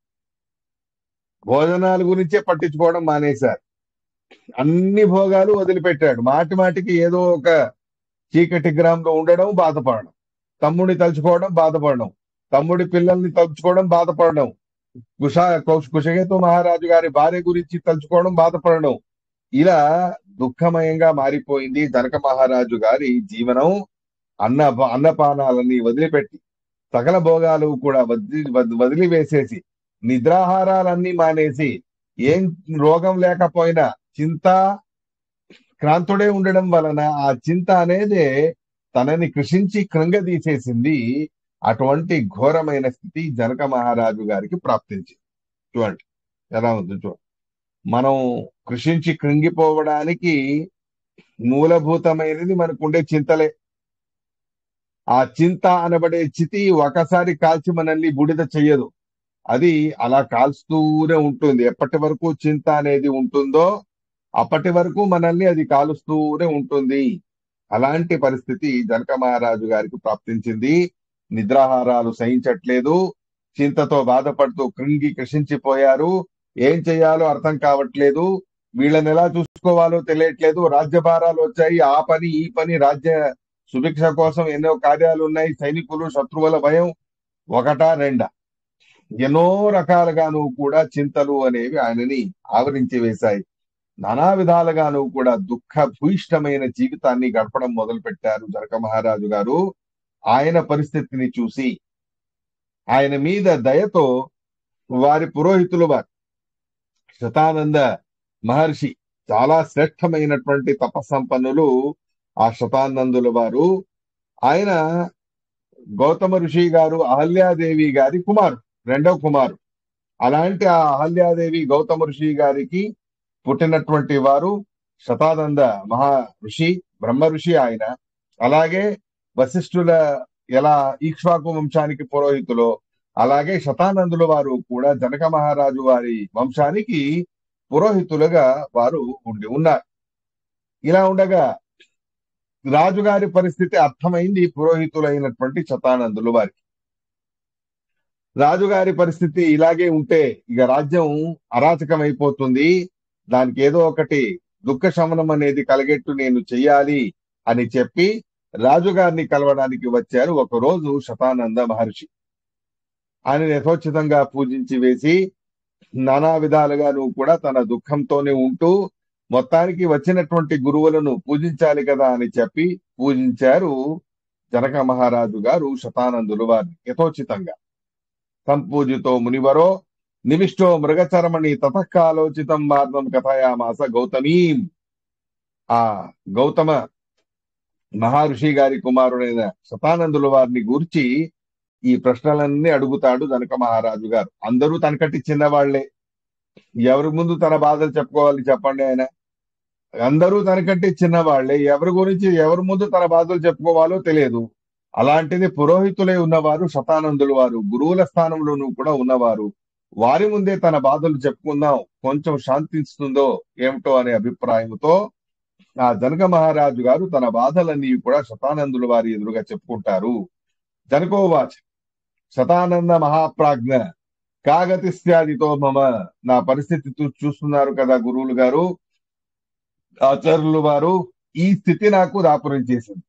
భోజనాల గురించే పట్టించుకోవడం మానేశారు. అన్ని భోగాలు వదిలిపెట్టాడు. మాటి మాటికి ఏదో ఒక చీకటి గ్రామంలో ఉండడం, బాధపడడం, తమ్ముడిని తలుచుకోవడం, బాధపడడం, తమ్ముడి పిల్లల్ని తలుచుకోవడం, బాధపడడం, కుశకేతు మహారాజు గారి భార్య గురించి తలుచుకోవడం, బాధపడడం, ఇలా దుఃఖమయంగా మారిపోయింది జనక మహారాజు గారి జీవనం. అన్నపానాలన్నీ వదిలిపెట్టి సకల భోగాలు కూడా వదిలివేసేసి నిద్రాహారాలన్నీ మానేసి ఏం రోగం లేకపోయినా చింత క్రాంతుడే ఉండడం వలన ఆ చింత అనేది తనని కృషించి కృంగదీసేసింది. అటువంటి ఘోరమైన స్థితి జనక మహారాజు గారికి ప్రాప్తించింది. చూడండి ఎలా ఉంది. చూడండి, మనం కృషించి కృంగిపోవడానికి మూలభూతమైనది మనకుండే చింతలే. ఆ చింత అనబడే చితి ఒకసారి కాల్చి మనల్ని బూడిద చెయ్యదు, అది అలా కాల్స్తూనే ఉంటుంది. ఎప్పటి వరకు చింత అనేది ఉంటుందో అప్పటి వరకు మనల్ని అది కాలుస్తూనే ఉంటుంది. అలాంటి పరిస్థితి జనక మహారాజు గారికి ప్రాప్తించింది. నిద్రాహారాలు సహించట్లేదు, చింతతో బాధపడుతూ కృషించిపోయారు. ఏం చేయాలో అర్థం కావట్లేదు, వీళ్ళని ఎలా చూసుకోవాలో తెలియట్లేదు. రాజ్యభారాలు వచ్చాయి, ఆ పని ఈ పని, రాజ్య సుభిక్ష కోసం ఎన్నో కార్యాలు ఉన్నాయి, సైనికులు, శత్రువుల భయం, ఒకటా రెండా, ఎన్నో రకాలుగాను కూడా చింతలు అనేవి ఆయనని ఆవరించి వేశాయి. నానా విధాలుగాను కూడా దుఃఖ భూయిష్టమైన జీవితాన్ని గడపడం మొదలు పెట్టారు జనక మహారాజు గారు. ఆయన పరిస్థితిని చూసి ఆయన మీద దయతో వారి పురోహితులు వారు శతానంద మహర్షి, చాలా శ్రేష్టమైనటువంటి తపస్సంపన్నులు ఆ శతానందుల వారు. ఆయన గౌతమ ఋషి గారు అహల్యాదేవి గారి కుమారుడు, రెండవ కుమారుడు. అలాంటి ఆ అహల్యాదేవి గౌతమ ఋషి గారికి పుట్టినటువంటి వారు శతానంద మహా ఋషి, బ్రహ్మ ఋషి ఆయన. అలాగే వశిష్ఠుల ఎలా ఈక్ష్వాకు వంశానికి పురోహితులు, అలాగే శతానందుల వారు కూడా జనక మహారాజు వారి వంశానికి పురోహితులుగా వారు ఉండి ఉన్నారు. ఇలా ఉండగా రాజుగారి పరిస్థితి అర్థమైంది పురోహితులైనటువంటి శతానందుల వారికి. రాజుగారి పరిస్థితి ఇలాగే ఉంటే ఇక రాజ్యం అరాచకమైపోతుంది, దానికి ఏదో ఒకటి దుఃఖ శమనం అనేది కలిగేట్టు నేను చెయ్యాలి అని చెప్పి రాజుగారిని కలవడానికి వచ్చారు ఒకరోజు శతానంద మహర్షి. ఆయన యథోచితంగా పూజించి వేసి నానా విధాలుగా నువ్వు కూడా తన దుఃఖంతోనే ఉంటూ మొత్తానికి వచ్చినటువంటి గురువులను పూజించాలి కదా అని చెప్పి పూజించారు జనక మహారాజు గారు శతానందులు వారిని యథోచితంగా. సంపూజితో మునివరో నివిష్టో మృగచరమణి తతకాలోచితం మార్గం కథయామాస గౌతమీం. ఆ గౌతమ మహర్షి గారి కుమారుడైన శతానందుల వారిని గూర్చి ఈ ప్రశ్నలన్నీ అడుగుతాడు జనక మహారాజు గారు. అందరూ తనకట్టి చిన్నవాళ్లే. ఎవరి ముందు తన బాధలు చెప్పుకోవాలి చెప్పండి ఆయన? అందరూ తనకంటే చిన్నవాళ్లే. ఎవరి గురించి ఎవరి ముందు తన బాధలు చెప్పుకోవాలో తెలియదు. అలాంటిది పురోహితులై ఉన్నవారు శతానందుల వారు, గురువుల స్థానంలోనూ కూడా ఉన్నవారు. వారి ముందే తన బాధలు చెప్పుకుందాం, కొంచెం శాంతిస్తుందో ఏమిటో అనే అభిప్రాయంతో ఆ జనక మహారాజు గారు తన బాధలన్నీ కూడా శతానందుల వారి ఎదురుగా చెప్పుకుంటారు. జనకోవాచ శతానంద మహాప్రాజ్ఞ కాగతిస్యాదితో మమ. నా పరిస్థితి చూస్తున్నారు కదా గురువులు గారు, ఆచార్యులు వారు. ఈ స్థితి నాకు దాపురం చేసింది.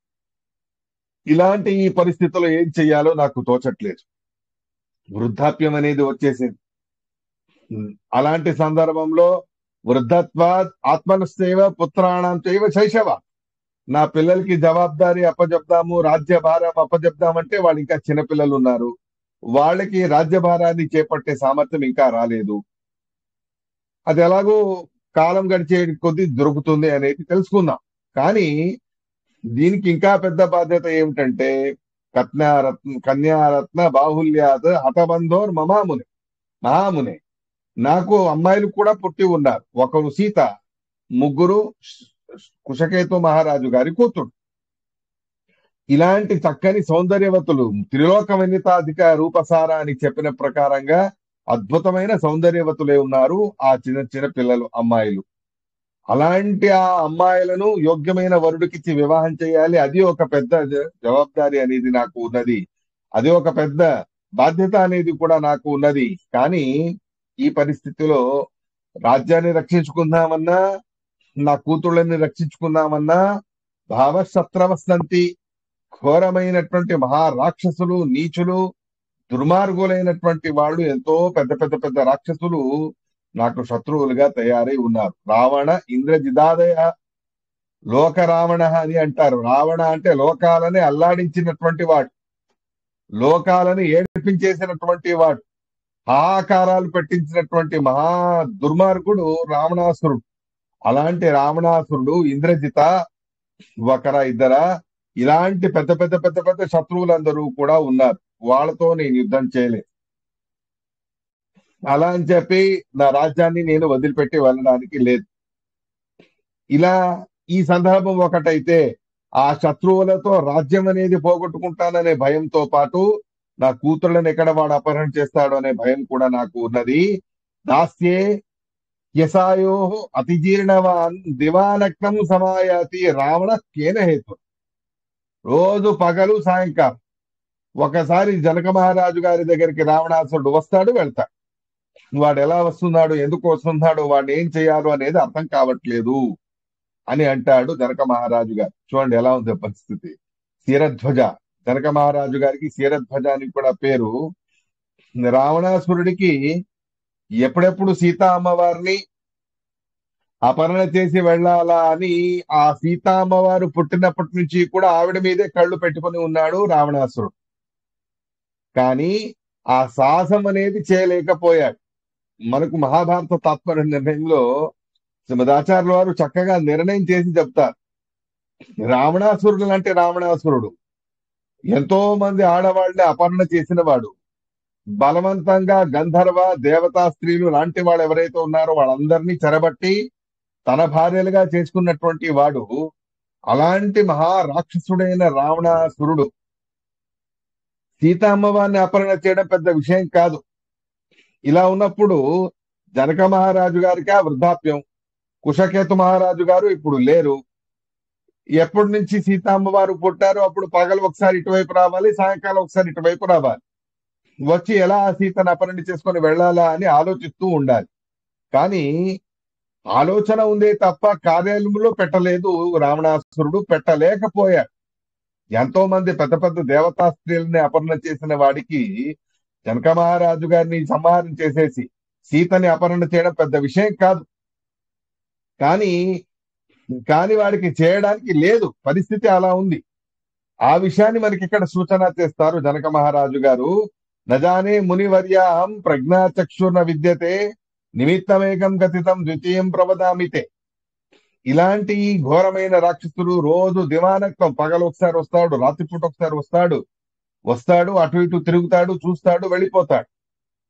ఇలాంటి ఈ పరిస్థితుల్లో ఏం చెయ్యాలో నాకు తోచట్లేదు. వృద్ధాప్యం అనేది వచ్చేసింది. అలాంటి సందర్భంలో వృద్ధత్వాత్ ఆత్మనశ్చైవ పుత్రాణం చైవ శైశవ. నా పిల్లలకి జవాబారి అప్పచెప్దాము, రాజ్యభారం అప్పచెప్దామంటే వాళ్ళు ఇంకా చిన్నపిల్లలు ఉన్నారు. వాళ్ళకి రాజ్యభారాన్ని చేపట్టే సామర్థ్యం ఇంకా రాలేదు. అది ఎలాగో కాలం గడిచే కొద్దీ దొరుకుతుంది అనేది తెలుసుకుందాం. కానీ దీనికి ఇంకా పెద్ద బాధ్యత ఏమిటంటే కన్యారత్న బాహుల్యాత్ హతబంధోర్ మమామునే మహామునే. నాకు అమ్మాయిలు కూడా పుట్టి ఉన్నారు. ఒకరు సీత, ముగ్గురు కుశకేతు మహారాజు గారి కూతురు. ఇలాంటి చక్కని సౌందర్యవతులు, త్రిలోక వనితాధిక రూపసార అని చెప్పిన ప్రకారంగా అద్భుతమైన సౌందర్యవతులే ఉన్నారు ఆ చిన్న చిన్న పిల్లలు, అమ్మాయిలు. అలాంటి ఆ అమ్మాయిలను యోగ్యమైన వరుడికిచ్చి వివాహం చేయాలి. అది ఒక పెద్ద జవాబారి అనేది నాకు ఉన్నది. అది ఒక పెద్ద బాధ్యత అనేది కూడా నాకు ఉన్నది. కానీ ఈ పరిస్థితిలో రాజ్యాన్ని రక్షించుకుందామన్నా, నా కూతుళ్ళని రక్షించుకుందామన్నా భావశత్రవసంతి, ఘోరమైనటువంటి మహారాక్షసులు, నీచులు, దుర్మార్గులైనటువంటి వాళ్ళు, ఎంతో పెద్ద పెద్ద పెద్ద రాక్షసులు నాకు శత్రువులుగా తయారై ఉన్నారు. రావణ ఇంద్రజిదాదయ లోక రావణ అని అంటారు. రావణ అంటే లోకాలని అల్లాడించినటువంటి వాడు, లోకాలని ఏడిపించేసినటువంటి వాడు, హాకారాలు పెట్టించినటువంటి మహా దుర్మార్గుడు రావణాసురుడు. అలాంటి రావణాసురుడు, ఇంద్రజిత ఒకరా ఇద్దరా, ఇలాంటి పెద్ద పెద్ద పెద్ద పెద్ద శత్రువులందరూ కూడా ఉన్నారు. వాళ్ళతో నేను యుద్ధం చేయలేదు. అలా అని చెప్పి నా రాజ్యాన్ని నేను వదిలిపెట్టి వెళ్ళడానికి లేదు. ఇలా ఈ సందర్భం ఒకటైతే ఆ శత్రువులతో రాజ్యం అనేది పోగొట్టుకుంటాననే భయంతో పాటు నా కూతుళ్ళని ఎక్కడ వాడు అపహరణ చేస్తాడు అనే భయం కూడా నాకు ఉన్నది. దాస్యే యసాయో అతిజీర్ణవాన్ దివానక్తం సమాయాతి రావణ కేన హేతు. రోజు పగలు సాయంకాలం ఒకసారి జనక మహారాజు గారి దగ్గరికి రావణాసురుడు వస్తాడు, వెళ్తాడు. వాడు ఎలా వస్తున్నాడు, ఎందుకు వస్తున్నాడు, వాడిని ఏం చేయాలో అనేది అర్థం కావట్లేదు అని అంటాడు జనక మహారాజు గారు. చూడండి ఎలా ఉంది పరిస్థితి. శిరధ్వజ, జనక మహారాజు గారికి శిరధ్వజ అని కూడా పేరు. రావణాసురుడికి ఎప్పుడెప్పుడు సీతా అమ్మవారిని అపహరణ చేసి వెళ్ళాలా అని ఆ సీతా అమ్మవారు పుట్టినప్పటి నుంచి కూడా ఆవిడ మీదే కళ్ళు పెట్టుకుని ఉన్నాడు రావణాసురుడు. కానీ ఆ సాహసం అనేది చేయలేకపోయాడు. మనకు మహాభారత తాత్పర్య నిర్ణయంలో శ్రీమదాచార్యుల వారు చక్కగా నిర్ణయం చేసి చెప్తారు. రావణాసురుడు అంటే రావణాసురుడు ఎంతో మంది ఆడవాళ్ళని అపహరణ చేసిన వాడు, బలవంతంగా గంధర్వ దేవతా స్త్రీలు లాంటి వాళ్ళు ఎవరైతే ఉన్నారో వాళ్ళందరినీ చెరబట్టి తన భార్యలుగా చేసుకున్నటువంటి వాడు. అలాంటి మహారాక్షసుడైన రావణాసురుడు సీతా అమ్మవారిని అపహరణ చేయడం పెద్ద విషయం కాదు. ఇలా ఉన్నప్పుడు జనక మహారాజు గారికి ఆ వృద్ధాప్యం, కుశకేతు మహారాజు గారు ఇప్పుడు లేరు. ఎప్పటి నుంచి సీతా అమ్మవారు పుట్టారో అప్పుడు పగలు ఒకసారి ఇటువైపు రావాలి, సాయంకాలం ఒకసారి ఇటువైపు రావాలి. వచ్చి ఎలా ఆ సీతను అపహరణ చేసుకొని వెళ్ళాలా అని ఆలోచిస్తూ ఉండాలి. కానీ ఆలోచన ఉందే తప్ప కార్యాలయంలో పెట్టలేదు రావణాసురుడు, పెట్టలేకపోయాడు. ఎంతో మంది పెద్ద పెద్ద దేవతా స్త్రీలని అపహరణ చేసిన వాడికి జనక మహారాజు గారిని సంహారం చేసేసి సీతని అపహరణ చేయడం పెద్ద విషయం కాదు. కానీ వాడికి చేయడానికి లేదు, పరిస్థితి అలా ఉంది. ఆ విషయాన్ని మనకి ఇక్కడ సూచన చేస్తారు జనక మహారాజు గారు. నజానే మునివర్యాహం ప్రజ్ఞాచక్షుర్న విద్యతే నిమిత్తమేకం గతితం ద్వితీయం ప్రవదామితే. ఇలాంటి ఘోరమైన రాక్షసుడు రోజు దివానక్తం, పగలు ఒకసారి వస్తాడు, రాత్రిపూట ఒకసారి వస్తాడు అటు ఇటు తిరుగుతాడు, చూస్తాడు, వెళ్ళిపోతాడు.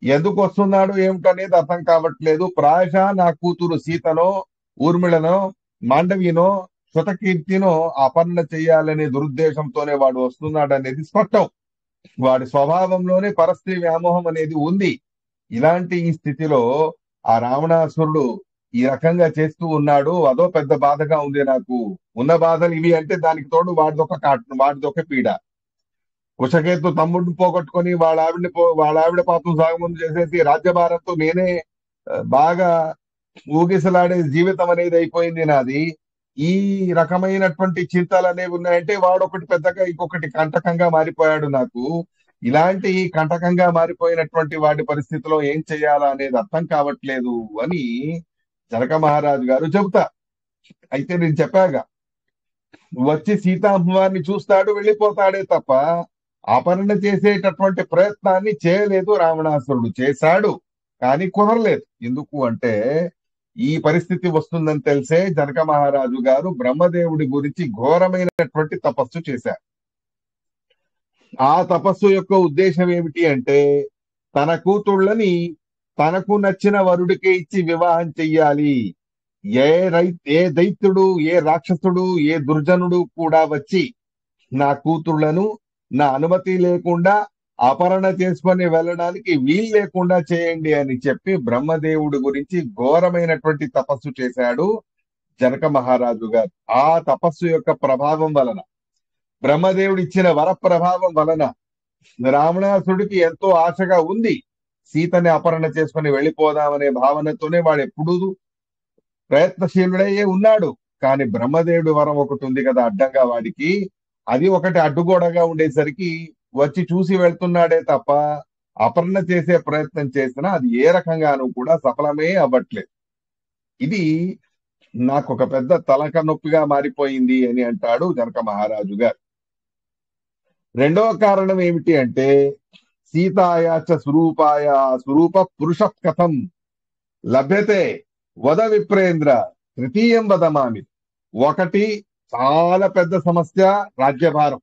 ఎందుకు వస్తున్నాడు ఏమిటనేది అర్థం కావట్లేదు. ప్రాయశ నా కూతురు సీతనో, ఊర్మిళనో, మాండవినో, శృతకీర్తినో అపర్ణ చెయ్యాలనే దురుద్దేశంతోనే వాడు వస్తున్నాడు అనేది స్పష్టం. వాడి స్వభావంలోనే పరస్త్రీ వ్యామోహం అనేది ఉంది. ఇలాంటి ఈ స్థితిలో ఆ రావణాసురుడు ఈ రకంగా చేస్తూ ఉన్నాడు. అదో పెద్ద బాధగా ఉంది నాకు. ఉన్న బాధలు ఇవి అంటే దానికి తోడు వాడిదొక పీడ. కుశకేతు తమ్ముడిని పోగొట్టుకొని వాళ్ళ ఆవిడ పాపం సాగుముందు చేసేసి రాజ్యభారంతో నేనే బాగా ఊగిసలాడే జీవితం అనేది అయిపోయింది నాది. ఈ రకమైనటువంటి చింతలు అనేవి ఉన్నాయంటే వాడొకటి పెద్దగా ఇంకొకటి కంటకంగా మారిపోయాడు నాకు. ఇలాంటి కంటకంగా మారిపోయినటువంటి వాడి పరిస్థితిలో ఏం చేయాలా అనేది అర్థం కావట్లేదు అని జనక మహారాజు గారు చెబుతారు. అయితే నేను చెప్పాగా, వచ్చి సీతామ్మవారిని చూస్తాడు, వెళ్ళిపోతాడే తప్ప అపహరణ చేసేటటువంటి ప్రయత్నాన్ని చేయలేదు. రావణాసురుడు చేశాడు, కానీ కుదరలేదు. ఎందుకు అంటే ఈ పరిస్థితి వస్తుందని తెలిసే జనక మహారాజు గారు బ్రహ్మదేవుడి గురించి ఘోరమైనటువంటి తపస్సు చేశారు. ఆ తపస్సు యొక్క ఉద్దేశం ఏమిటి అంటే తన కూతుళ్ళని తనకు నచ్చిన వరుడికే ఇచ్చి వివాహం చెయ్యాలి. ఏ దైత్యుడు, ఏ రాక్షసుడు, ఏ దుర్జనుడు కూడా వచ్చి నా కూతుళ్లను నా అనుమతి లేకుండా అపహరణ చేసుకొని వెళ్ళడానికి వీలు లేకుండా చేయండి అని చెప్పి బ్రహ్మదేవుడి గురించి ఘోరమైనటువంటి తపస్సు చేశాడు జనక మహారాజు గారు. ఆ తపస్సు యొక్క ప్రభావం వలన, బ్రహ్మదేవుడు ఇచ్చిన వర ప్రభావం వలన రావణాసుడికి ఎంతో ఆశగా ఉంది. సీతని అపహరణ చేసుకుని వెళ్ళిపోదామనే భావనతోనే వాడు ఎప్పుడూ ప్రయత్నశీలుడయ్యే ఉన్నాడు. కానీ బ్రహ్మదేవుడి వరం ఒకటి ఉంది కదా అడ్డంగా వాడికి, అది ఒకటి అడ్డుగోడగా ఉండేసరికి వచ్చి చూసి వెళ్తున్నాడే తప్ప అపహరణ చేసే ప్రయత్నం చేసినా అది ఏ రకంగానూ కూడా సఫలమే అవ్వట్లేదు. ఇది నాకు ఒక పెద్ద తలక నొప్పిగా మారిపోయింది అని అంటాడు జనక మహారాజు గారు. రెండవ కారణం ఏమిటి అంటే సీతాయాచ స్వరూపాయ స్వరూప పురుష కథం లభ్యతే వద విప్రేంద్ర తృతీయం వదమామి. ఒకటి చాలా పెద్ద సమస్య, రాజ్యభారం.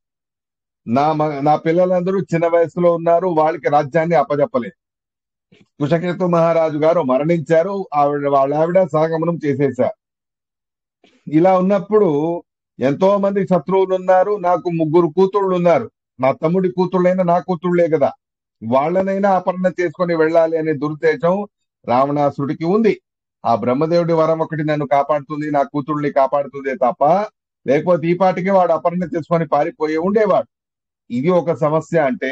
నా పిల్లలందరూ చిన్న వయసులో ఉన్నారు, వాళ్ళకి రాజ్యాన్ని అప్పజెప్పలేదు. కుశకేతు మహారాజు గారు మరణించారు, వాళ్ళ ఆవిడ సహగమనం చేసేశారు. ఇలా ఉన్నప్పుడు ఎంతో మంది శత్రువులు ఉన్నారు, నాకు 3 కూతుళ్ళు ఉన్నారు. నా తమ్ముడి కూతుళ్ళైనా నా కూతుళ్లే కదా, వాళ్ళనైనా అపహరణ చేసుకొని వెళ్ళాలి అనే దురుద్దేశం రావణాసుడికి ఉంది. ఆ బ్రహ్మదేవుడి వరం ఒకటి నన్ను కాపాడుతుంది, నా కూతుళ్ళని కాపాడుతుందే తప్ప లేకపోతే ఈ పాటికి వాడు అపహరణ చేసుకొని పారిపోయి ఉండేవాడు. ఇది ఒక సమస్య. అంటే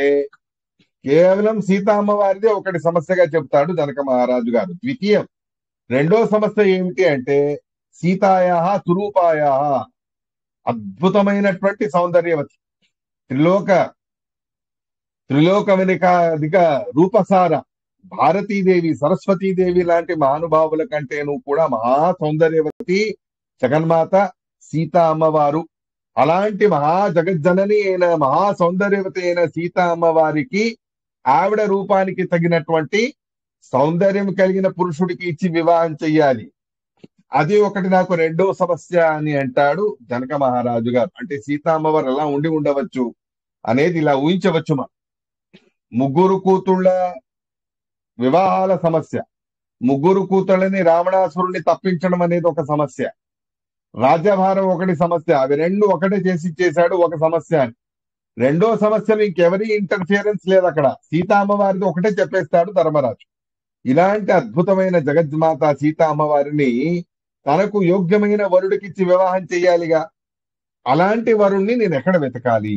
కేవలం సీతామ్మవారిదే ఒకటి సమస్యగా చెప్తాడు జనక మహారాజు గారు. ద్వితీయం, రెండో సమస్య ఏమిటి అంటే సీతాయా స్వరూపాయా అద్భుతమైనటువంటి సౌందర్యవతి, త్రిలోక రూపసార భారతీదేవి, సరస్వతీదేవి లాంటి మహానుభావుల కంటేనూ కూడా మహా సౌందర్యవతి జగన్మాత సీతా అమ్మవారు. అలాంటి మహా జగజ్జనని అయిన మహా సౌందర్యవతి అయిన సీతా అమ్మవారికి ఆవిడ రూపానికి తగినటువంటి సౌందర్యం కలిగిన పురుషుడికి ఇచ్చి వివాహం చెయ్యాలి. అది ఒకటి నాకు రెండో సమస్య అని అంటాడు జనక మహారాజు గారు. అంటే సీతా అమ్మవారు ఎలా ఉండి ఉండవచ్చు అనేది ఇలా ఊహించవచ్చు. మనం 3 కూతుళ్ళ వివాహాల సమస్య, 3 కూతుళ్ళని రావణాసురుణ్ణి తప్పించడం అనేది ఒక సమస్య, రాజ్యభారం ఒకటి సమస్య. అవి రెండు ఒకటే చేశాడు ఒక సమస్య అని. రెండో సమస్యలు ఇంకెవరి ఇంటర్ఫియరెన్స్ లేదు అక్కడ, సీతా అమ్మవారిది ఒకటే చెప్పేస్తాడు ధర్మరాజు. ఇలాంటి అద్భుతమైన జగజ్మాత సీతా అమ్మవారిని తనకు యోగ్యమైన వరుడికిచ్చి వివాహం చెయ్యాలిగా. అలాంటి వరుణ్ణి నేను ఎక్కడ వెతకాలి?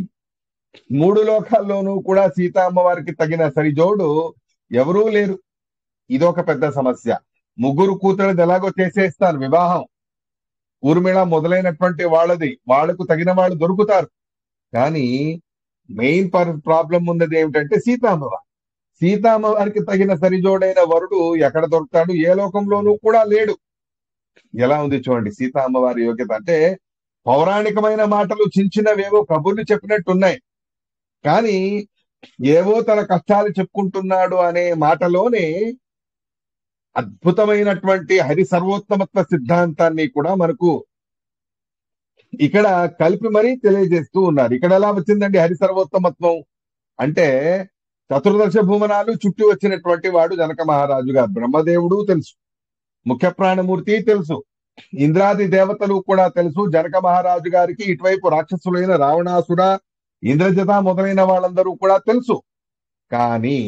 3 లోకాల్లోనూ కూడా సీతా అమ్మవారికి తగిన సరిజోడు ఎవరూ లేరు. ఇదొక పెద్ద సమస్య. 3 కూతుళ్ళది ఎలాగో చేసేస్తాను వివాహం, ఊర్మిళ మొదలైనటువంటి వాళ్లకు తగిన వాళ్ళు దొరుకుతారు. కానీ మెయిన్ ప్రాబ్లం ఉన్నది ఏమిటంటే సీతామ్మవారికి తగిన సరిజోడైన వరుడు ఎక్కడ దొరుకుతాడు? ఏ లోకంలోనూ కూడా లేడు. ఎలా ఉంది చూడండి సీతా అమ్మవారి యోగ్యత. అంటే పౌరాణికమైన మాటలు చిన్నవేవో కబుర్లు చెప్పినట్టున్నాయి, కానీ ఏవో తన కష్టాలు చెప్పుకుంటున్నాడు అనే మాటలోనే అద్భుతమైనటువంటి హరి సర్వోత్తమత్వ సిద్ధాంతాన్ని కూడా మనకు ఇక్కడ కలిపి మరీ తెలియజేస్తూ ఉన్నారు. ఇక్కడ ఎలా వచ్చిందండి హరి సర్వోత్తమత్వం అంటే చతుర్దశ భువనాలు చుట్టూ వచ్చినటువంటి వాడు జనక మహారాజు గారు. బ్రహ్మదేవుడు తెలుసు, ముఖ్య ప్రాణమూర్తి తెలుసు, ఇంద్రాది దేవతలు కూడా తెలుసు. జనక మహారాజు గారికి ఇటువైపు రాక్షసులైన రావణాసుర, ఇంద్రజత మొదలైన వాళ్ళందరూ కూడా తెలుసు. కానీ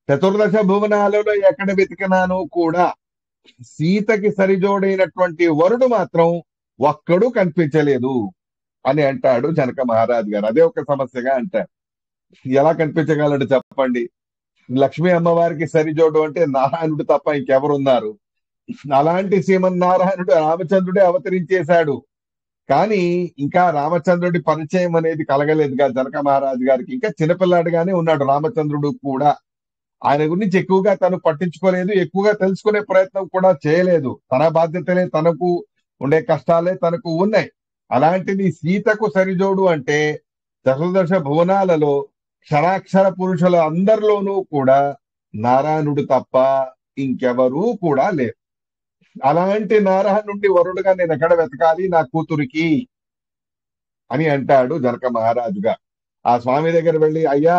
చతుర్దశ భువనాలలో ఎక్కడ వెతికినాను కూడా సీతకి సరిజోడైనటువంటి వరుడు మాత్రం ఒక్కడు కనిపించలేదు అని అంటాడు జనక మహారాజు గారు. అదే ఒక సమస్యగా అంటాడు. ఎలా కనిపించగలడు చెప్పండి? లక్ష్మీ అమ్మవారికి సరిజోడు అంటే నారాయణుడు తప్ప ఇంకెవరున్నారు? అలాంటి శ్రీమన్నారాయణుడు రామచంద్రుడే అవతరించేశాడు. కానీ ఇంకా రామచంద్రుడి పరిచయం అనేది కలగలేదుగా జనక మహారాజు గారికి. ఇంకా చిన్నపిల్లాడిగానే ఉన్నాడు రామచంద్రుడు కూడా. ఆయన గురించి ఎక్కువగా తను పట్టించుకోలేదు, ఎక్కువగా తెలుసుకునే ప్రయత్నం కూడా చేయలేదు. తన బాధ్యతలే, తనకు ఉండే కష్టాలే తనకు ఉన్నాయి. అలాంటిది సీతకు సరిజోడు అంటే చతుర్దశ భువనాలలో క్షరాక్షర పురుషుల అందరిలోనూ కూడా నారాయణుడు తప్ప ఇంకెవరూ కూడా లేరు. అలాంటి నారాయణుడి వరుడుగా నేను ఎక్కడ వెతకాలి నా కూతురికి అని అంటాడు జనక మహారాజుగా. ఆ స్వామి దగ్గర వెళ్ళి, అయ్యా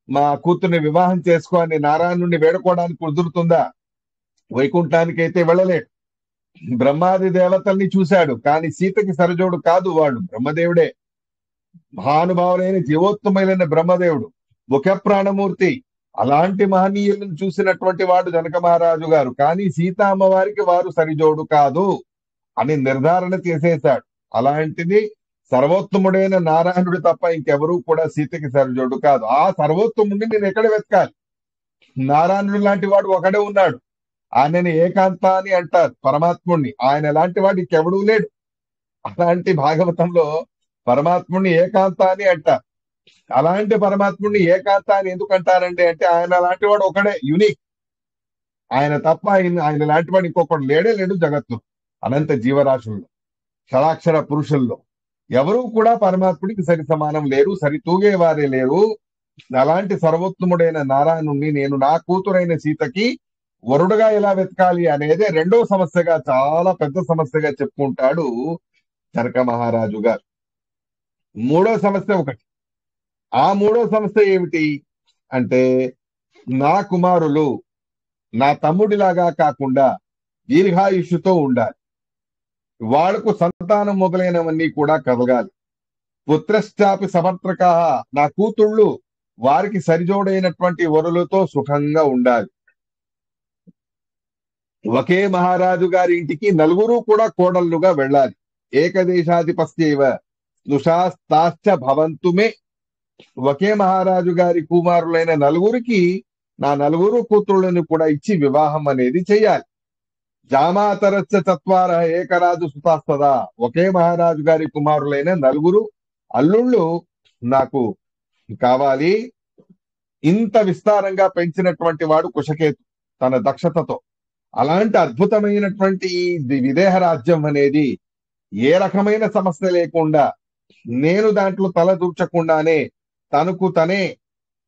మా కూతుర్ని వివాహం చేసుకో అని నారాయణుడిని వేడుకోవడానికి కుదురుతుందా? వైకుంఠానికి అయితే వెళ్ళలేడు. బ్రహ్మాది దేవతల్ని చూశాడు, కానీ సీతకి సరిజోడు కాదు వాడు బ్రహ్మదేవుడే. మహానుభావులైన జీవోత్తమైన బ్రహ్మదేవుడు, ముఖ్య ప్రాణమూర్తి. అలాంటి మహనీయులను చూసినటువంటి వాడు జనక మహారాజు గారు. కానీ సీతా అమ్మవారికి వారు సరిజోడు కాదు అని నిర్ధారణ చేసేశాడు. అలాంటిది సర్వోత్తముడైన నారాయణుడు తప్ప ఇంకెవరూ కూడా సీతకి సరిజోడు కాదు. ఆ సర్వోత్తముడిని నేను ఎక్కడ వెతకాలి? నారాయణుడు లాంటి వాడు ఒకడే ఉన్నాడు. ఆయనని ఏకాంత అని అంటారు పరమాత్ముడిని. ఆయన లాంటి వాడు ఇంకెవడూ లేడు. అలాంటి భాగవతంలో పరమాత్ముడిని ఏకాంత అని అంటారు. అలాంటి పరమాత్ముడిని ఏకాంత అని ఎందుకు అంటారండి అంటే ఆయన లాంటి వాడు ఒకడే, యునిక్. ఆయన తప్ప ఆయన లాంటి వాడు ఇంకొకడు లేడే లేడు జగత్తు. అనంత జీవరాశుల్లో, షడాక్షర పురుషుల్లో ఎవరూ కూడా పరమాత్ముడికి సరి సమానం లేరు, సరి తూగే వారే లేరు. అలాంటి సర్వోత్తముడైన నారాయణుణ్ణి నేను నా కూతురైన సీతకి వరుడుగా ఎలా వెతకాలి అనేది రెండో సమస్యగా, చాలా పెద్ద సమస్యగా చెప్పుకుంటాడు జనక మహారాజు గారు. మూడో సమస్య ఒకటి. ఆ మూడో సమస్య ఏమిటి అంటే, నా కుమారులు నా తమ్ముడిలాగా కాకుండా దీర్ఘాయుష్యుతో ఉండాలి. వాళ్లకు సంతానం మొదలైనవన్నీ కూడా కలగాలి. పుత్రశ్చాపి సమర్థక, నా కూతుళ్ళు వారికి సరిజోడైనటువంటి వరులతో సుఖంగా ఉండాలి. ఒకే మహారాజు గారి ఇంటికి నలుగురు కూడా కోడళ్లుగా వెళ్ళాలి. ఏకదేశాధిపత్యైవ స్నుషాస్తాశ్చ భవంతుమే. ఒకే మహారాజు గారి కుమారులైన నలుగురికి నా నలుగురు కూతుళ్ళని కూడా ఇచ్చి వివాహం అనేది చెయ్యాలి. జామాతరచ్చ చత్వార ఏకరాజు సుతాస్తదా. ఒకే మహారాజు గారి కుమారులైన నలుగురు అల్లుళ్ళు నాకు కావాలి. ఇంత విస్తారంగా పెంచినటువంటి వాడు కుశకేతు తన దక్షతతో. అలాంటి అద్భుతమైనటువంటి ఈ విదేహ రాజ్యం అనేది ఏ రకమైన సమస్య లేకుండా, నేను దాంట్లో తల దూర్చకుండానే తనకు తనే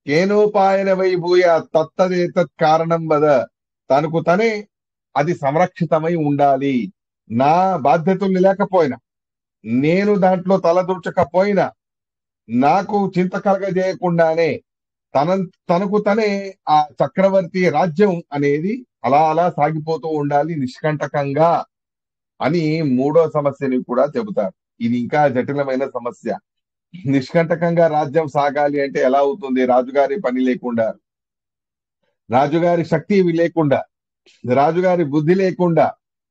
కేనోపాయన వైభూయ తత్తదేతత్ కారణం వద, తనకు తనే అది సంరక్షితమై ఉండాలి. నా బాధ్యతలు లేకపోయినా, నేను దాంట్లో తలదూర్చకపోయినా, నాకు చింత కలగజేయకుండానే తనకు తనే ఆ చక్రవర్తి రాజ్యం అనేది అలా అలా సాగిపోతూ ఉండాలి నిష్కంటకంగా అని మూడో సమస్యని కూడా చెబుతారు. ఇది ఇంకా జటిలమైన సమస్య. నిష్కంటకంగా రాజ్యం సాగాలి అంటే ఎలా అవుతుంది? రాజుగారి పని లేకుండా, రాజుగారి శక్తి లేకుండా, రాజుగారి బుద్ధి లేకుండా,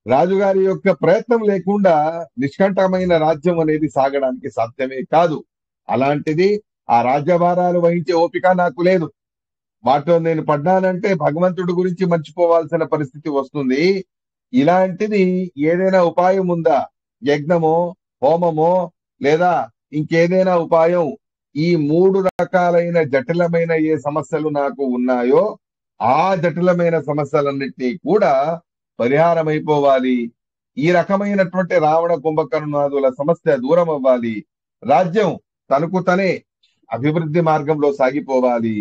రాజుగారి యొక్క ప్రయత్నం లేకుండా నిష్కంఠమైన రాజ్యం అనేది సాగడానికి సాధ్యమే కాదు. అలాంటిది ఆ రాజ్యభారాలు వహించే ఓపిక నాకు లేదు. వాటిలో నేను పడ్డానంటే భగవంతుడి గురించి మర్చిపోవాల్సిన పరిస్థితి వస్తుంది. ఇలాంటిది ఏదైనా ఉపాయం ఉందా? యజ్ఞమో, హోమమో, లేదా ఇంకేదైనా ఉపాయం? ఈ మూడు రకాలైన జటిలమైన ఏ సమస్యలు నాకు ఉన్నాయో ఆ జటిలమైన సమస్యలన్నింటినీ కూడా పరిహారం అయిపోవాలి. ఈ రకమైనటువంటి రావణ కుంభకర్ణాదుల సమస్య దూరం అవ్వాలి. రాజ్యం తనకు తనే అభివృద్ధి మార్గంలో సాగిపోవాలి.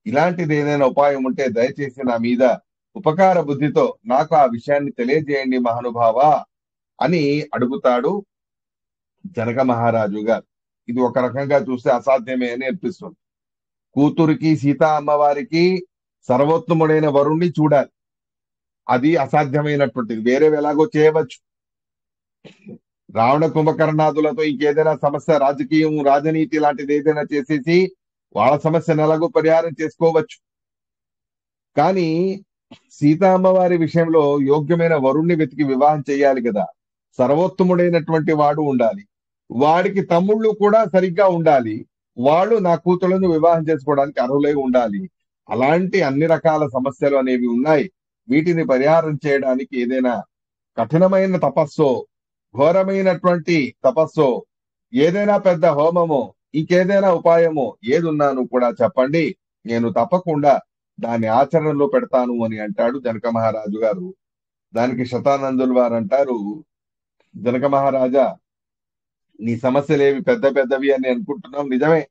ఇలాంటిది ఏదైనా ఉపాయం ఉంటే దయచేసి నా మీద ఉపకార బుద్ధితో నాకు ఆ విషయాన్ని తెలియజేయండి మహానుభావ అని అడుగుతాడు జనక మహారాజు గారు. ఇది ఒక రకంగా చూస్తే అసాధ్యమే అని అనిపిస్తుంది. కూతురికి సీతా అమ్మవారికి సర్వోత్తముడైన వరుణ్ణి చూడాలి. అది అసాధ్యమైనటువంటిది. వేరే ఎలాగో చేయవచ్చు. రావణ కుంభకర్ణాదులతో ఇంకేదైనా సమస్య, రాజకీయం, రాజనీతి లాంటిది ఏదైనా చేసేసి వాళ్ళ సమస్యను ఎలాగో పరిహారం చేసుకోవచ్చు. కానీ సీతా అమ్మవారి విషయంలో యోగ్యమైన వరుణ్ణి వెతికి వివాహం చేయాలి కదా. సర్వోత్తముడైనటువంటి వాడు ఉండాలి. వాడికి తమ్ముళ్ళు కూడా సరిగ్గా ఉండాలి. వాళ్ళు నా కూతుళ్ళను వివాహం చేసుకోవడానికి అర్హులై ఉండాలి. అలాంటి అన్ని రకాల సమస్యలు అనేవి ఉన్నాయి. వీటిని పరిహారం చేయడానికి ఏదైనా కఠినమైన తపస్సో, ఘోరమైనటువంటి తపస్సో, ఏదైనా పెద్ద హోమమో, ఇంకేదైనా ఉపాయమో ఏదున్నాను కూడా చెప్పండి, నేను తప్పకుండా దాన్ని ఆచరణలో పెడతాను అని అంటాడు జనక మహారాజు గారు. దానికి శతానందులు వారు అంటారు, జనక మహారాజా, నీ సమస్యలు పెద్ద పెద్దవి అని అనుకుంటున్నాం, నిజమే.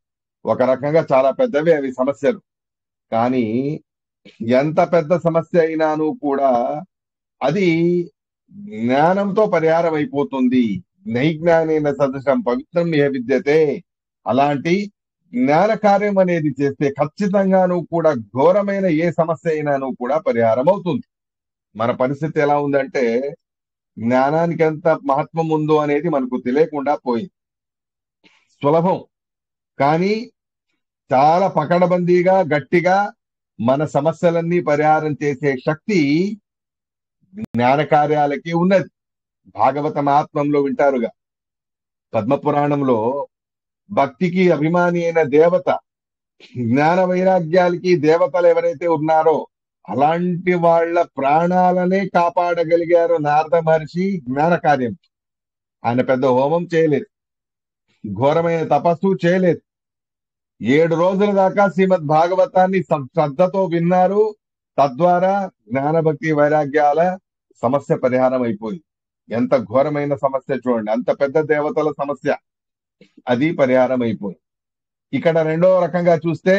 ఒక రకంగా చాలా పెద్దవి అవి సమస్యలు. కానీ ఎంత పెద్ద సమస్య అయినాను కూడా అది జ్ఞానంతో పరిహారం అయిపోతుంది. నైజ్ఞానేన సదృశం పవిత్రం ఇహ విద్యతే. అలాంటి జ్ఞాన కార్యం అనేది చేస్తే ఖచ్చితంగాను కూడా ఘోరమైన ఏ సమస్య అయినాను కూడా పరిహారం అవుతుంది. మన పరిస్థితి ఎలా ఉందంటే, జ్ఞానానికి ఎంత మహత్వం ఉందో అనేది మనకు తెలియకుండా పోయింది. సులభం, కానీ చాలా పకడ్బందీగా గట్టిగా మన సమస్యలన్నీ పరిహారం చేసే శక్తి జ్ఞాన కార్యాలకి ఉన్నది. భాగవత మహాత్మ్యంలో వింటారుగా, పద్మపురాణంలో భక్తికి అభిమాని అయిన దేవత, జ్ఞాన వైరాగ్యాలకి దేవతలు ఎవరైతే ఉన్నారో అలాంటి వాళ్ళ ప్రాణాలనే కాపాడగలిగారు నారద మహర్షి జ్ఞాన కార్యం. ఆయన పెద్ద హోమం చేయలేదు, ఘోరమైన తపస్సు చేయలేదు. 7 రోజుల దాకా శ్రీమద్ భాగవతాన్ని శ్రద్ధతో విన్నారు. తద్వారా జ్ఞానభక్తి వైరాగ్యాల సమస్య పరిహారం అయిపోయింది. ఎంత ఘోరమైన సమస్య చూడండి, అంత పెద్ద దేవతల సమస్య, అది పరిహారం అయిపోయింది. ఇక్కడ రెండో రకంగా చూస్తే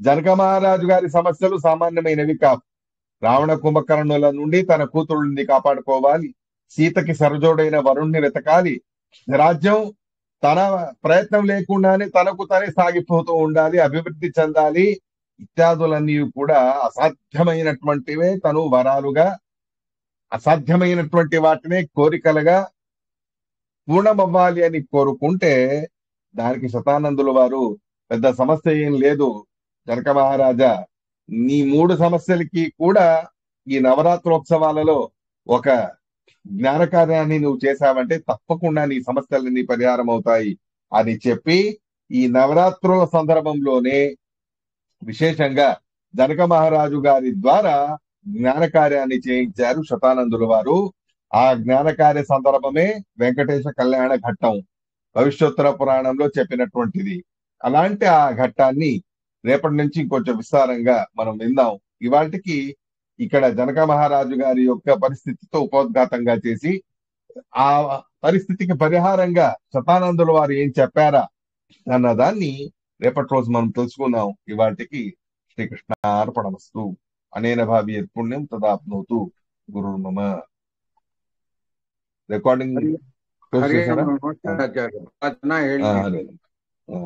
జనక మహారాజు గారి సమస్యలు సామాన్యమైనవి కావు. రావణ కుంభకర్ణుల నుండి తన కూతురుని కాపాడుకోవాలి, సీతకి సరజోడైన వరుణ్ణి వెతకాలి, రాజ్యం తన ప్రయత్నం లేకుండానే తనకు తనే సాగిపోతూ ఉండాలి, అభివృద్ధి చెందాలి, ఇత్యాదులన్నీ కూడా అసాధ్యమైనటువంటివే తను వరాలుగా, అసాధ్యమైనటువంటి వాటినే కోరికలుగా పూర్ణమవ్వాలి అని కోరుకుంటే, దానికి శతానందుల వారు పెద్ద సమస్య ఏం లేదు జనక మహారాజా, నీ 3 సమస్యలకి కూడా ఈ నవరాత్రోత్సవాలలో ఒక జ్ఞాన కార్యాన్ని నువ్వు చేశావంటే తప్పకుండా నీ సమస్యలన్నీ పరిహారం అవుతాయి అని చెప్పి, ఈ నవరాత్రుల సందర్భంలోనే విశేషంగా జనక మహారాజు గారి ద్వారా జ్ఞాన కార్యాన్ని చేయించారు శతానందుల వారు. ఆ జ్ఞాన కార్య సందర్భమే వెంకటేశ కళ్యాణ ఘట్టం, భవిష్యోత్తర పురాణంలో చెప్పినటువంటిది. అలాంటి ఆ ఘట్టాన్ని రేపటి నుంచి ఇంకొంచెం విస్తారంగా మనం విందాం. ఇవాటికి ఇక్కడ జనక మహారాజు గారి యొక్క పరిస్థితితో ఉపోద్ఘాతంగా చేసి, ఆ పరిస్థితికి పరిహారంగా శతానందుల వారు ఏం చెప్పారా అన్నదాన్ని రేపటి రోజు మనం తెలుసుకుందాం. ఇవాటికి శ్రీకృష్ణార్పణమస్తు. అనేన భావి పుణ్యం తదాప్నోతు గురుర్మమ. ರೆಕಾರ್ಡಿಂಗ್ ಹರಿ ಕ್ಲೋಸ್ ಹರಿ చేశారా? ನಮಸ್ಕಾರ ಆಚಾರ್ಯ. ಚೆನ್ನಾಗಿ ఆ, ಹೇಳಿದ್ದೀರಿ. అదే. ఆ.